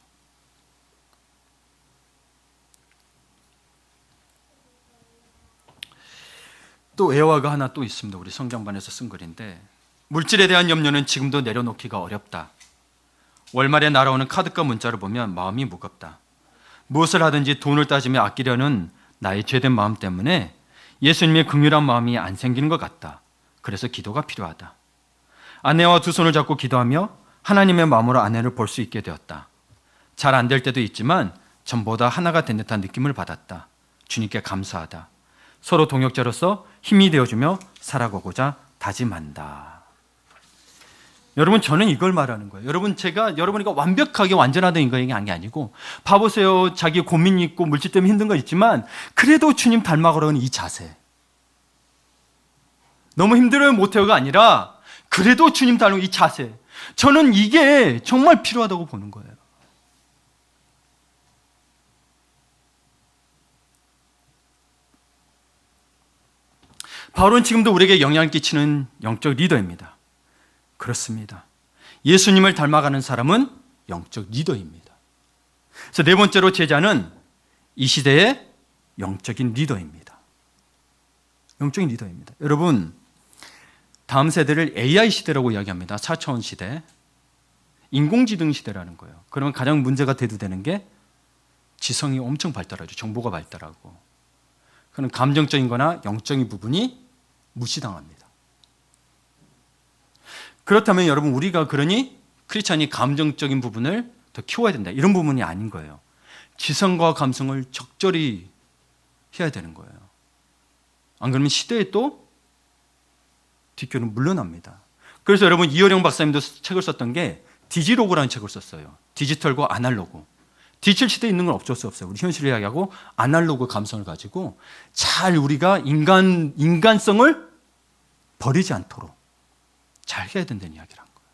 또 애화가 하나 또 있습니다. 우리 성경반에서 쓴 글인데 물질에 대한 염려는 지금도 내려놓기가 어렵다. 월말에 날아오는 카드값 문자를 보면 마음이 무겁다. 무엇을 하든지 돈을 따지며 아끼려는 나의 죄된 마음 때문에 예수님의 긍휼한 마음이 안 생기는 것 같다. 그래서 기도가 필요하다. 아내와 두 손을 잡고 기도하며 하나님의 마음으로 아내를 볼 수 있게 되었다. 잘 안 될 때도 있지만 전보다 하나가 된 듯한 느낌을 받았다. 주님께 감사하다. 서로 동역자로서 힘이 되어주며 살아가고자 다짐한다. 여러분, 저는 이걸 말하는 거예요. 여러분이가 완벽하게 완전하던 인간이 아니고 봐보세요. 자기 고민이 있고 물질 때문에 힘든 거 있지만 그래도 주님 닮아가려는 이 자세. 너무 힘들어요 못해요가 아니라 그래도 주님 닮은 이 자세. 저는 이게 정말 필요하다고 보는 거예요. 바울은 지금도 우리에게 영향을 끼치는 영적 리더입니다. 그렇습니다. 예수님을 닮아가는 사람은 영적 리더입니다. 그래서 네 번째로 제자는 이 시대의 영적인 리더입니다. 영적인 리더입니다. 여러분, 다음 세대를 AI 시대라고 이야기합니다. 4차원 시대. 인공지능 시대라는 거예요. 그러면 가장 문제가 대두되는 게 지성이 엄청 발달하죠. 정보가 발달하고. 그런 감정적인 거나 영적인 부분이 무시당합니다. 그렇다면 여러분, 우리가 그러니 크리스찬이 감정적인 부분을 더 키워야 된다. 이런 부분이 아닌 거예요. 지성과 감성을 적절히 해야 되는 거예요. 안 그러면 시대에 또 뒷교는 물러납니다. 그래서 여러분 이어령 박사님도 책을 썼던 게 디지로그라는 책을 썼어요. 디지털과 아날로그. 디지털 시대에 있는 건 어쩔 수 없어요. 우리 현실을 이야기하고 아날로그 감성을 가지고 잘 우리가 인간성을 버리지 않도록 잘 해야 된다는 이야기를 한 거예요.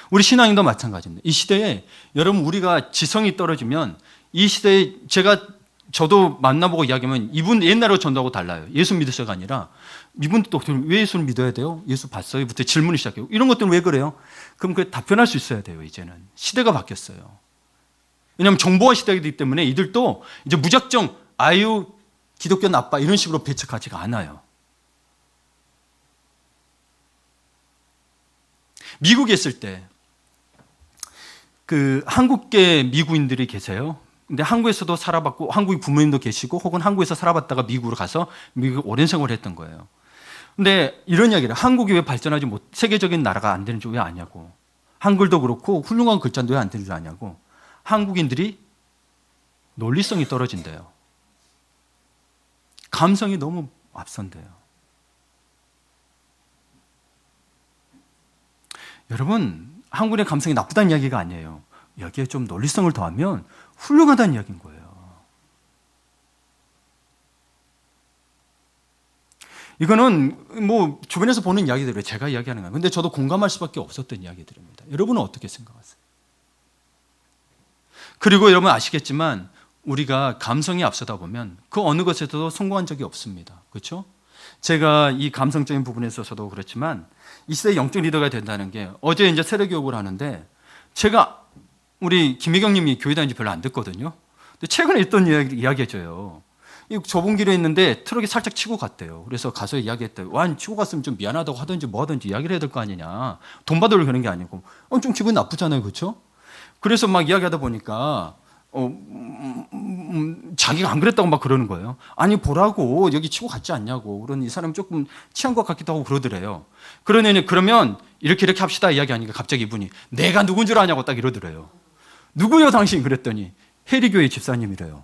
우리 신앙인도 마찬가지입니다. 이 시대에 여러분 우리가 지성이 떨어지면 이 시대에 저도 만나보고 이야기하면 이분 옛날하고 전도하고 달라요. 예수 믿으셔가 아니라 이분도 왜 예수를 믿어야 돼요? 예수 봤어요? 부터 질문을 시작해요. 이런 것들은 왜 그래요? 그럼 그 답변할 수 있어야 돼요. 이제는 시대가 바뀌었어요. 왜냐하면 정보화 시대이기 때문에 이들도 이제 무작정 아유 기독교 나빠 이런 식으로 배척하지가 않아요. 미국에 있을 때 그 한국계 미국인들이 계세요. 근데 한국에서도 살아봤고 한국의 부모님도 계시고 혹은 한국에서 살아봤다가 미국으로 가서 미국 오랜 생활을 했던 거예요. 근데 이런 이야기를 한국이 왜 발전하지 못 세계적인 나라가 안 되는 줄 왜 아냐고. 한글도 그렇고 훌륭한 글자도 왜 안 되는 줄 아냐고. 한국인들이 논리성이 떨어진대요. 감성이 너무 앞선대요. 여러분 한국의 감성이 나쁘다는 이야기가 아니에요. 여기에 좀 논리성을 더하면 훌륭하다는 이야기인 거예요. 이거는 뭐 주변에서 보는 이야기들이에요. 제가 이야기하는 거예요. 근데 저도 공감할 수밖에 없었던 이야기들입니다. 여러분은 어떻게 생각하세요? 그리고 여러분 아시겠지만 우리가 감성이 앞서다 보면 그 어느 것에서도 성공한 적이 없습니다. 그렇죠? 제가 이 감성적인 부분에 있어서도 그렇지만 이 시대의 영적 리더가 된다는 게 어제 이제 세례 교육을 하는데 제가 우리 김혜경 님이 교회 다닌 지 별로 안 됐거든요. 근데 최근에 있던 이야기해줘요. 좁은 길에 있는데 트럭이 살짝 치고 갔대요. 그래서 가서 이야기했대요. 와, 치고 갔으면 좀 미안하다고 하든지 뭐 하든지 이야기를 해야 될 거 아니냐. 돈 받으려고 그런 게 아니고. 좀 기분 나쁘잖아요. 그렇죠? 그래서 막 이야기하다 보니까 자기가 안 그랬다고 막 그러는 거예요. 아니 보라고 여기 치고 갔지 않냐고. 그러니 이 사람이 조금 취한 것 같기도 하고 그러더래요. 그러면 이렇게 합시다 이야기하니까 갑자기 이분이 내가 누군 줄 아냐고 딱 이러더래요. 누구요 당신? 그랬더니 해리교회 집사님이래요.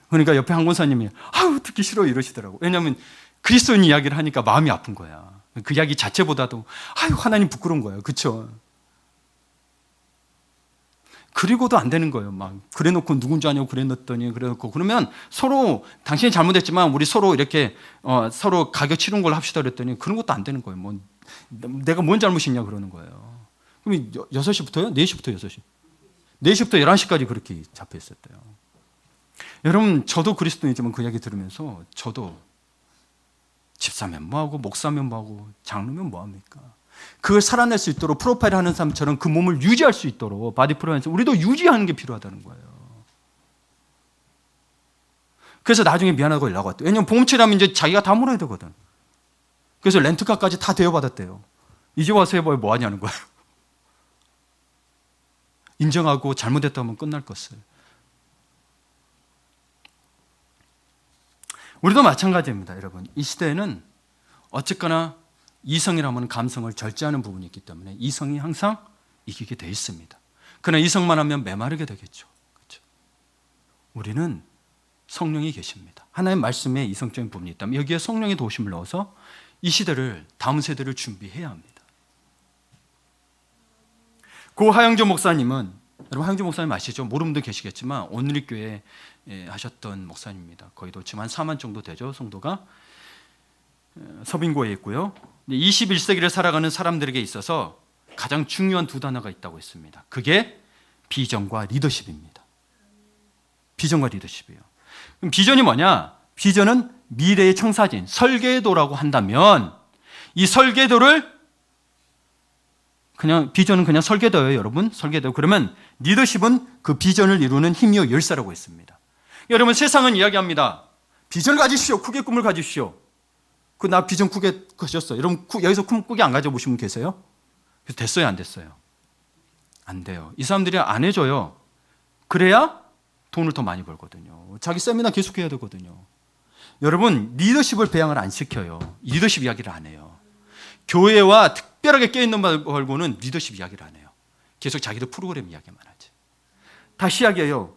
그러니까 옆에 한 권사님이 아우 듣기 싫어 이러시더라고. 왜냐하면 그리스도인 이야기를 하니까 마음이 아픈 거야. 그 이야기 자체보다도 아유 하나님 부끄러운 거예요. 그렇죠? 그리고도 안 되는 거예요. 막 그래놓고 누군지 아냐고 그래놓더니 그래놓고 그러면 서로 당신이 잘못했지만 우리 서로 이렇게 서로 가격 치른 걸 합시다 그랬더니 그런 것도 안 되는 거예요. 뭐 내가 뭔 잘못이냐 그러는 거예요. 그럼 6시부터요? 4시부터 6시. 4시부터 11시까지 그렇게 잡혀 있었대요. 여러분 저도 그리스도인이지만 그 이야기 들으면서 저도 집사면 뭐하고 목사면 뭐하고 장로면 뭐합니까? 그걸 살아낼 수 있도록 프로파일 하는 사람처럼 그 몸을 유지할 수 있도록 바디 프로파일에서 우리도 유지하는 게 필요하다는 거예요. 그래서 나중에 미안하다고 연락 왔대요. 왜냐하면 보험치라면 이제 자기가 다 물어야 되거든. 그래서 렌트카까지 다 대여받았대요. 이제 와서 해봐야 뭐 하냐는 거예요. 인정하고 잘못했다면 끝날 것을. 우리도 마찬가지입니다. 여러분 이 시대에는 어쨌거나 이성이라면 감성을 절제하는 부분이 있기 때문에 이성이 항상 이기게 돼 있습니다. 그러나 이성만 하면 메마르게 되겠죠. 그렇죠? 우리는 성령이 계십니다. 하나님 말씀에 이성적인 부분이 있다면 여기에 성령의 도심을 넣어서 이 시대를 다음 세대를 준비해야 합니다. 고 하영조 목사님은 여러분 하영조 목사님 아시죠? 모르는 분도 계시겠지만 온누리교회 하셨던 목사님입니다. 거의도 지금 한 4만 정도 되죠. 성도가 서빙고에 있고요. 21세기를 살아가는 사람들에게 있어서 가장 중요한 두 단어가 있다고 했습니다. 그게 비전과 리더십입니다. 비전과 리더십이에요. 그럼 비전이 뭐냐? 비전은 미래의 청사진, 설계도라고 한다면 이 설계도를 비전은 그냥 설계도예요, 여러분. 설계도. 그러면 리더십은 그 비전을 이루는 힘이요 열쇠라고 했습니다. 여러분 세상은 이야기합니다. 비전을 가지십시오. 크게 꿈을 가지십시오. 나 비전 크게 가졌어요. 여러분 여기서 꿈 크게 안 가져보신 분 계세요? 그래서 됐어요, 안 됐어요? 안 돼요. 이 사람들이 안 해줘요. 그래야 돈을 더 많이 벌거든요. 자기 세미나 계속해야 되거든요. 여러분 리더십을 배양을 안 시켜요. 리더십 이야기를 안 해요. 교회와 특별하게 껴있는 말고는 리더십 이야기를 안 해요. 계속 자기들 프로그램 이야기만 하지. 다시 이야기해요.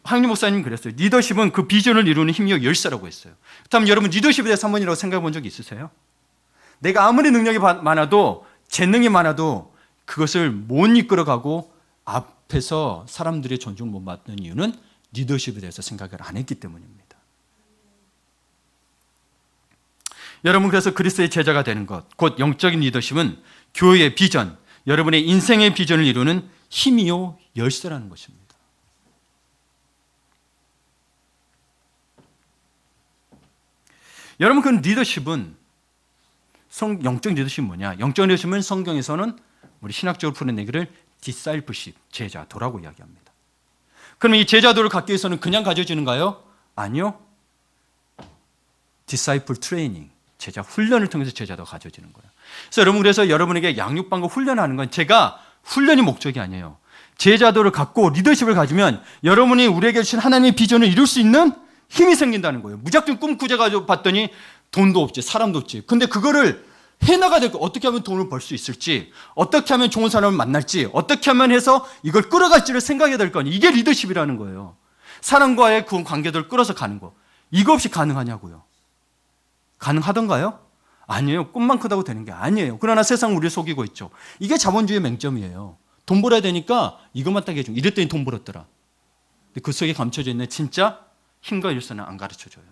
황리 목사님 그랬어요. 리더십은 그 비전을 이루는 힘력 열쇠라고 했어요. 그렇다면 여러분 리더십에 대해서 한 번이라고 생각해 본 적 있으세요? 내가 아무리 능력이 많아도 재능이 많아도 그것을 못 이끌어가고 앞에서 사람들의 존중을 못 받는 이유는 리더십에 대해서 생각을 안 했기 때문입니다. 여러분 그래서 그리스도의 제자가 되는 것, 곧 영적인 리더십은 교회의 비전, 여러분의 인생의 비전을 이루는 힘이요 열쇠라는 것입니다. 여러분 그 리더십은 영적 리더십은 뭐냐? 영적 리더십은 성경에서는 우리 신학적으로 풀어내기를 discipleship, 제자도라고 이야기합니다. 그럼 이 제자도를 갖기 위해서는 그냥 가져지는가요? 아니요. disciple training, 제자 훈련을 통해서 제자도가 가져지는 거예요. 그래서 여러분 그래서 여러분에게 양육반과 훈련하는 건 제가 훈련이 목적이 아니에요. 제자도를 갖고 리더십을 가지면 여러분이 우리에게 주신 하나님의 비전을 이룰 수 있는 힘이 생긴다는 거예요. 무작정 꿈 꾸져가지고 봤더니 돈도 없지, 사람도 없지. 근데 그거를 해나가야 될 거, 어떻게 하면 돈을 벌 수 있을지, 어떻게 하면 좋은 사람을 만날지, 어떻게 하면 해서 이걸 끌어갈지를 생각해야 될 거 아니에요. 이게 리더십이라는 거예요. 사람과의 그 관계들을 끌어서 가는 거. 이거 없이 가능하냐고요. 가능하던가요? 아니에요. 꿈만 크다고 되는 게 아니에요. 그러나 세상 우리를 속이고 있죠. 이게 자본주의의 맹점이에요. 돈 벌어야 되니까 이것만 딱 해주고 이랬더니 돈 벌었더라. 근데 그 속에 감춰져 있는 진짜 힘과 일선은 안 가르쳐줘요.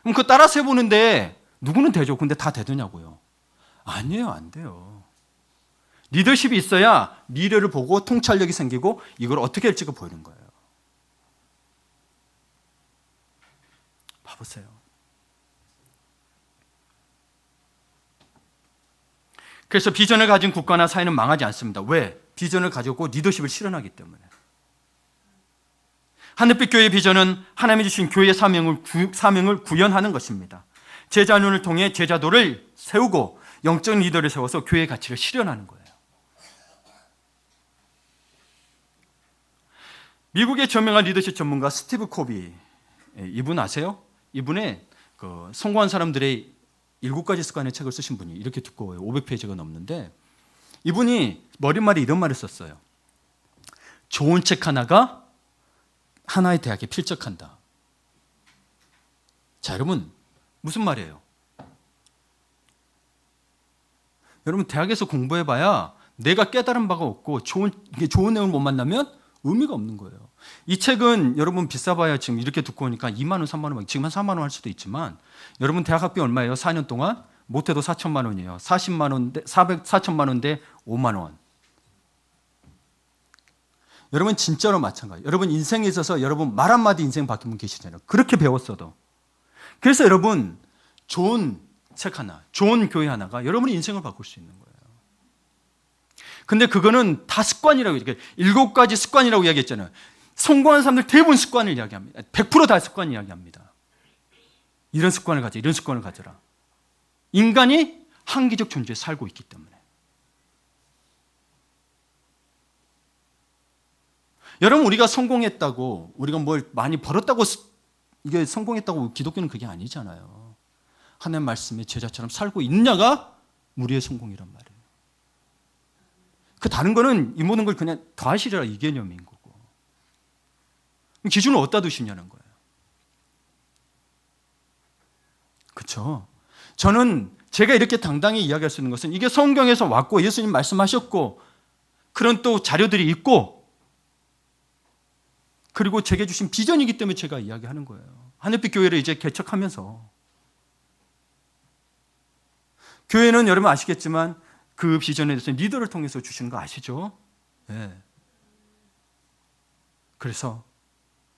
그럼 그거 따라서 해보는데 누구는 되죠. 근데 다 되느냐고요. 아니에요. 안 돼요. 리더십이 있어야 미래를 보고 통찰력이 생기고 이걸 어떻게 할지가 보이는 거예요. 봐보세요. 그래서 비전을 가진 국가나 사회는 망하지 않습니다. 왜? 비전을 가지고 리더십을 실현하기 때문에. 하늘빛 교회의 비전은 하나님이 주신 교회의 사명을 구현하는 것입니다. 제자훈련을 통해 제자도를 세우고 영적 리더를 세워서 교회의 가치를 실현하는 거예요. 미국의 저명한 리더십 전문가 스티브 코비, 이분 아세요? 이분의 그 성공한 사람들의 7가지 습관의 책을 쓰신 분이 이렇게 두꺼워요. 500페이지가 넘는데 이분이 머릿말에 이런 말을 썼어요. 좋은 책 하나가 하나의 대학에 필적한다. 자, 여러분 무슨 말이에요? 여러분 대학에서 공부해봐야 내가 깨달은 바가 없고 좋은 내용을 못 만나면 의미가 없는 거예요. 이 책은 여러분 비싸봐야 지금 이렇게 두꺼우니까 2만 원, 3만 원, 지금 한 4만 원 할 수도 있지만 여러분 대학 학비 얼마예요? 4년 동안? 못해도 4천만 원이에요. 40만 원대, 4천만 원대 5만 원. 여러분 진짜로 마찬가지예요. 여러분 인생에 있어서 여러분 말 한마디 인생 바뀐 분 계시잖아요. 그렇게 배웠어도. 그래서 여러분 좋은 책 하나, 좋은 교회 하나가 여러분의 인생을 바꿀 수 있는 거예요. 근데 그거는 다 습관이라고 얘기해요. 7가지 습관이라고 이야기했잖아요. 성공한 사람들 대부분 습관을 이야기합니다. 100% 다 습관 이야기합니다. 이런 습관을 가져, 이런 습관을 가져라. 인간이 한계적 존재에 살고 있기 때문에. 여러분 우리가 성공했다고, 우리가 뭘 많이 벌었다고 이게 성공했다고 기독교는 그게 아니잖아요. 하나님 말씀의 제자처럼 살고 있느냐가 우리의 성공이란 말이에요. 그 다른 거는 이 모든 걸 그냥 더하시리라 이 개념인 거고. 기준을 어디다 두시냐는 거예요. 그렇죠? 저는 제가 이렇게 당당히 이야기할 수 있는 것은 이게 성경에서 왔고 예수님 말씀하셨고 그런 또 자료들이 있고 그리고 제게 주신 비전이기 때문에 제가 이야기하는 거예요. 하늘빛 교회를 이제 개척하면서 교회는 여러분 아시겠지만 그 비전에 대해서 리더를 통해서 주시는 거 아시죠? 네. 그래서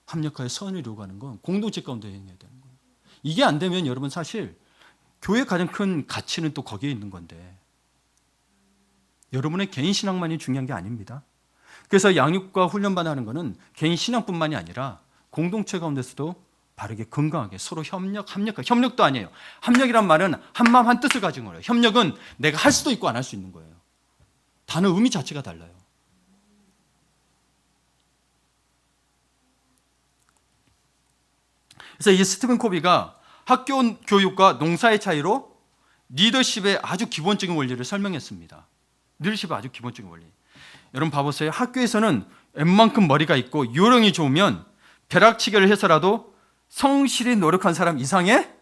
합력하여 선을 이루어가는 건 공동체 가운데 행해야 되는 거예요. 이게 안 되면 여러분 사실 교회의 가장 큰 가치는 또 거기에 있는 건데 여러분의 개인 신앙만이 중요한 게 아닙니다. 그래서 양육과 훈련받는 거는 개인 신앙뿐만이 아니라 공동체 가운데서도 바르게 건강하게 서로 협력도 아니에요. 협력이란 말은 한마음 한뜻을 가진 거예요. 협력은 내가 할 수도 있고 안 할 수 있는 거예요. 단어 의미 자체가 달라요. 그래서 이 스티븐 코비가 학교 교육과 농사의 차이로 리더십의 아주 기본적인 원리를 설명했습니다. 리더십의 아주 기본적인 원리. 여러분 봐보세요. 학교에서는 웬만큼 머리가 있고 요령이 좋으면 벼락치기를 해서라도 성실히 노력한 사람 이상의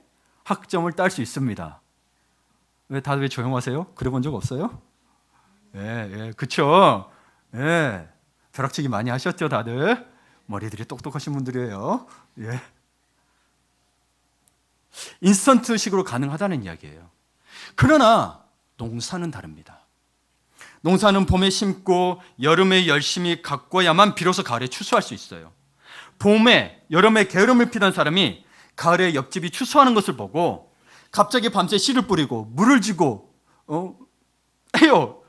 학점을 딸 수 있습니다. 왜 다들 왜 조용하세요? 그래 본 적 없어요? 예, 그쵸? 예, 벼락치기 많이 하셨죠, 다들? 머리들이 똑똑하신 분들이에요. 예. 인스턴트식으로 가능하다는 이야기예요. 그러나 농사는 다릅니다. 농사는 봄에 심고 여름에 열심히 가꿔야만 비로소 가을에 추수할 수 있어요. 봄에, 여름에 게으름을 피던 사람이 가을에 옆집이 추수하는 것을 보고 갑자기 밤새 씨를 뿌리고 물을 주고 해요.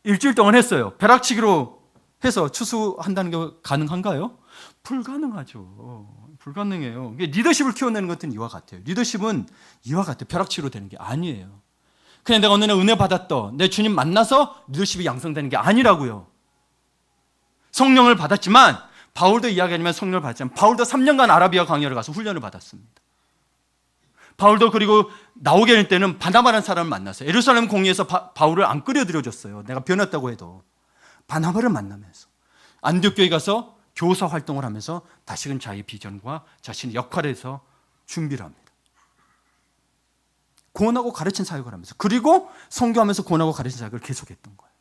일주일 동안 했어요. 벼락치기로 해서 추수한다는 게 가능한가요? 불가능하죠. 불가능해요. 리더십을 키워내는 것은 이와 같아요. 리더십은 이와 같아요. 벼락치기로 되는 게 아니에요. 그냥 내가 어느 날 은혜 받았다, 내 주님 만나서 리더십이 양성되는 게 아니라고요. 성령을 받았지만, 바울도 이야기하지만 성령을 받았지만, 바울도 3년간 아라비아 광야를 가서 훈련을 받았습니다. 바울도 그리고 나오게 될 때는 바나바라는 사람을 만났어요. 예루살렘 공의에서 바울을 안 끌어들여줬어요. 내가 변했다고 해도. 바나바를 만나면서 안디옥 교회 가서 교사 활동을 하면서 다시금 자기 비전과 자신의 역할에서 준비를 합니다. 고언하고 가르친 사역을 하면서, 그리고 선교하면서 고언하고 가르친 사역을 계속했던 거예요.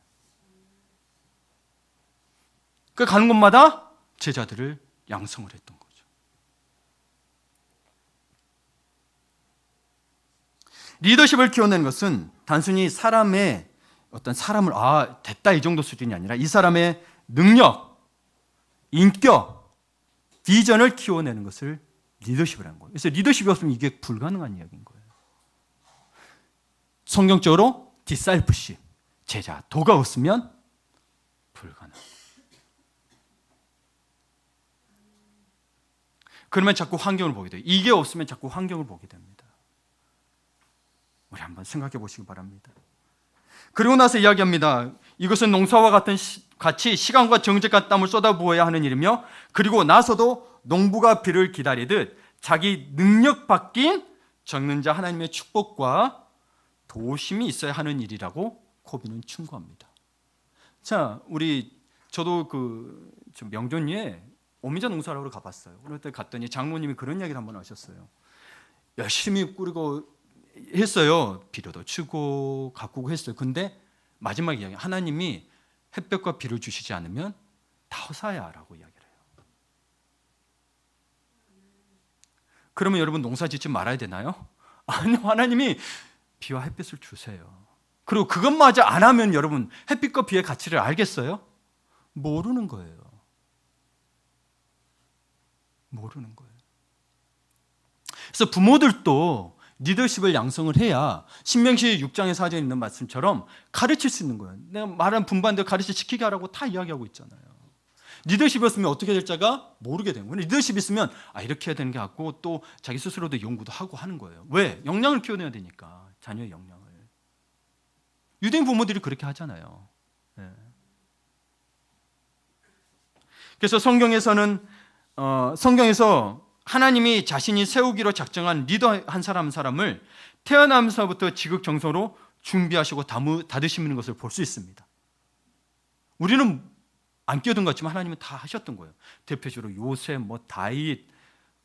그 가는 곳마다 제자들을 양성을 했던 거죠. 리더십을 키워내는 것은 단순히 사람의 어떤 사람을 됐다 이 정도 수준이 아니라 이 사람의 능력, 인격, 비전을 키워내는 것을 리더십이라는 거예요. 그래서 리더십이 없으면 이게 불가능한 이야기인 거예요. 성경적으로 디사이플십, 제자, 도가 없으면 불가능. 그러면 자꾸 환경을 보게 돼요. 이게 없으면 자꾸 환경을 보게 됩니다. 우리 한번 생각해 보시기 바랍니다. 그리고 나서 이야기합니다. 이것은 농사와 같이 시간과 정직한 땀을 쏟아부어야 하는 일이며, 그리고 나서도 농부가 비를 기다리듯 자기 능력 바뀐 적는 자 하나님의 축복과 도심이 있어야 하는 일이라고 코비는 충고합니다. 자, 저도 명존리에 오미자 농사라고 가봤어요. 그럴 때 갔더니 장로님이 그런 이야기를 한번 하셨어요. 열심히 꾸리고 했어요. 비료도 치고 가꾸고 했어요. 근데 마지막 이야기, 하나님이 햇볕과 비를 주시지 않으면 다 허사야라고 이야기를 해요. 그러면 여러분 농사 짓지 말아야 되나요? 아니요, 하나님이 비와 햇빛을 주세요. 그리고 그것마저 안 하면 여러분 햇빛과 비의 가치를 알겠어요? 모르는 거예요. 모르는 거예요. 그래서 부모들도 리더십을 양성을 해야 신명시 6장의 4절에 있는 말씀처럼 가르칠 수 있는 거예요. 내가 말한 분반대로 가르치게 하라고 다 이야기하고 있잖아요. 리더십이 없으면 어떻게 될 자가 모르게 되는 거예요. 리더십이 있으면 이렇게 해야 되는 게 같고, 또 자기 스스로도 연구도 하고 하는 거예요. 왜? 역량을 키워내야 되니까. 자녀의 역량을. 유대인 부모들이 그렇게 하잖아요. 네. 그래서 성경에서 하나님이 자신이 세우기로 작정한 리더 한 사람을 태어나면서부터 지극정성으로 준비하시고 다드시는 것을 볼 수 있습니다. 우리는 안 끼어든 것 같지만 하나님은 다 하셨던 거예요. 대표적으로 요셉, 다윗,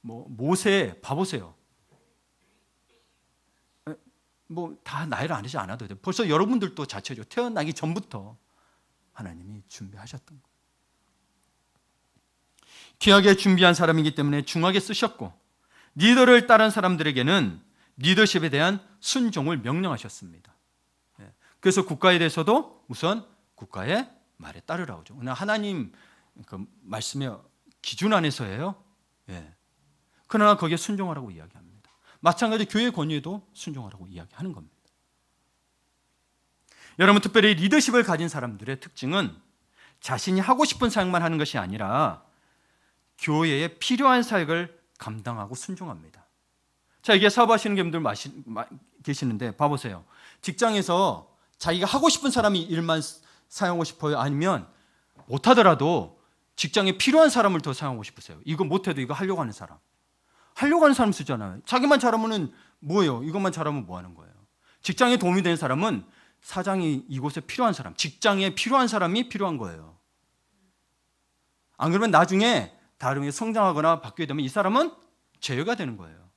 모세 봐보세요. 다 나이를 안 하지 않아도 돼요. 벌써 여러분들도 자체적으로 태어나기 전부터 하나님이 준비하셨던 거예요. 귀하게 준비한 사람이기 때문에 중하게 쓰셨고, 리더를 따른 사람들에게는 리더십에 대한 순종을 명령하셨습니다. 그래서 국가에 대해서도 우선 국가의 말에 따르라고 하죠. 하나님 그 말씀의 기준 안에서예요. 그러나 거기에 순종하라고 이야기합니다. 마찬가지 교회 권위에도 순종하라고 이야기하는 겁니다. 여러분, 특별히 리더십을 가진 사람들의 특징은 자신이 하고 싶은 사역만 하는 것이 아니라 교회에 필요한 사역을 감당하고 순종합니다. 자, 이게 사업하시는 분들 계시는데 봐보세요. 직장에서 자기가 하고 싶은 사람이 일만 사용하고 싶어요? 아니면 못하더라도 직장에 필요한 사람을 더 사용하고 싶으세요? 이거 못해도 이거 하려고 하는 사람. 하려고 하는 사람 쓰잖아요. 자기만 잘하면 뭐예요? 이것만 잘하면 뭐 하는 거예요? 직장에 도움이 되는 사람은 사장이 이곳에 필요한 사람, 직장에 필요한 사람이 필요한 거예요. 안 그러면 나중에 다른 게 성장하거나 바뀌게 되면 이 사람은 제외가 되는 거예요.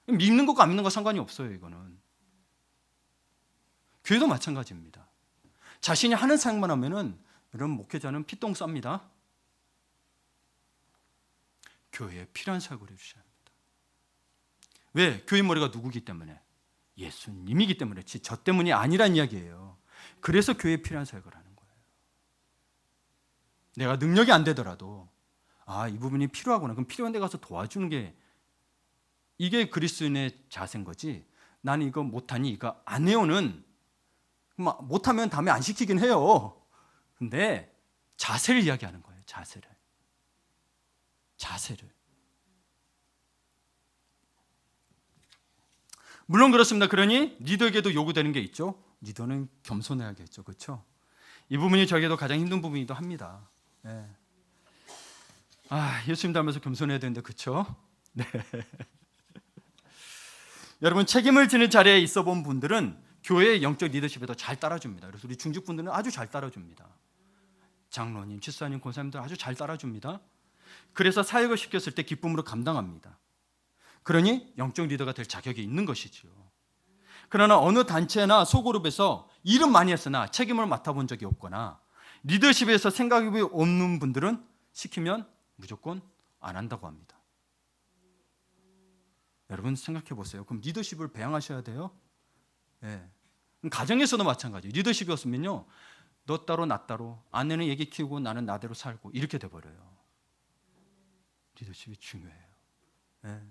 믿는 것과 안 믿는 거 상관이 없어요. 이거는 교회도 마찬가지입니다. 자신이 하는 사역만 하면은 여러분 목회자는 피똥 쌉니다. 교회에 필요한 사역을 해주셔야 합니다. 왜? 교회 머리가 누구기 때문에? 예수님이기 때문에, 저 때문이 아니란 이야기예요. 그래서 교회에 필요한 사역을 하는 거예요. 내가 능력이 안 되더라도 이 부분이 필요하구나. 그럼 필요한 데 가서 도와주는 게, 이게 그리스도인의 자세인 거지. 나는 이거 못하니 이거 안 해요는, 못하면 다음에 안 시키긴 해요. 근데 자세를 이야기하는 거예요. 자세를. 물론 그렇습니다. 그러니 리더에게도 요구되는 게 있죠. 리더는 겸손해야겠죠. 그렇죠? 이 부분이 저에게도 가장 힘든 부분이기도 합니다. 네. 예수님 닮아서 겸손해야 되는데, 그렇죠? 네. 여러분, 책임을 지는 자리에 있어 본 분들은 교회의 영적 리더십에도 잘 따라줍니다. 그래서 우리 중직분들은 아주 잘 따라줍니다. 장로님, 집사님, 권사님들 아주 잘 따라줍니다. 그래서 사역을 시켰을 때 기쁨으로 감당합니다. 그러니 영적 리더가 될 자격이 있는 것이지요. 그러나 어느 단체나 소그룹에서 일은 많이 했으나 책임을 맡아본 적이 없거나 리더십에서 생각이 없는 분들은 시키면 무조건 안 한다고 합니다. 여러분 생각해 보세요. 그럼 리더십을 배양하셔야 돼요? 네. 가정에서도 마찬가지예요. 리더십이었으면요, 너 따로 나 따로, 아내는 얘기 키우고 나는 나대로 살고 이렇게 돼버려요. 리더십이 중요해요. 네.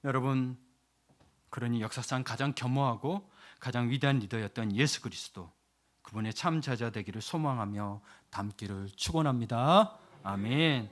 여러분, 그러니 역사상 가장 겸허하고 가장 위대한 리더였던 예수 그리스도, 그분의 참 제자 되기를 소망하며 닮기를 축원합니다. 아멘.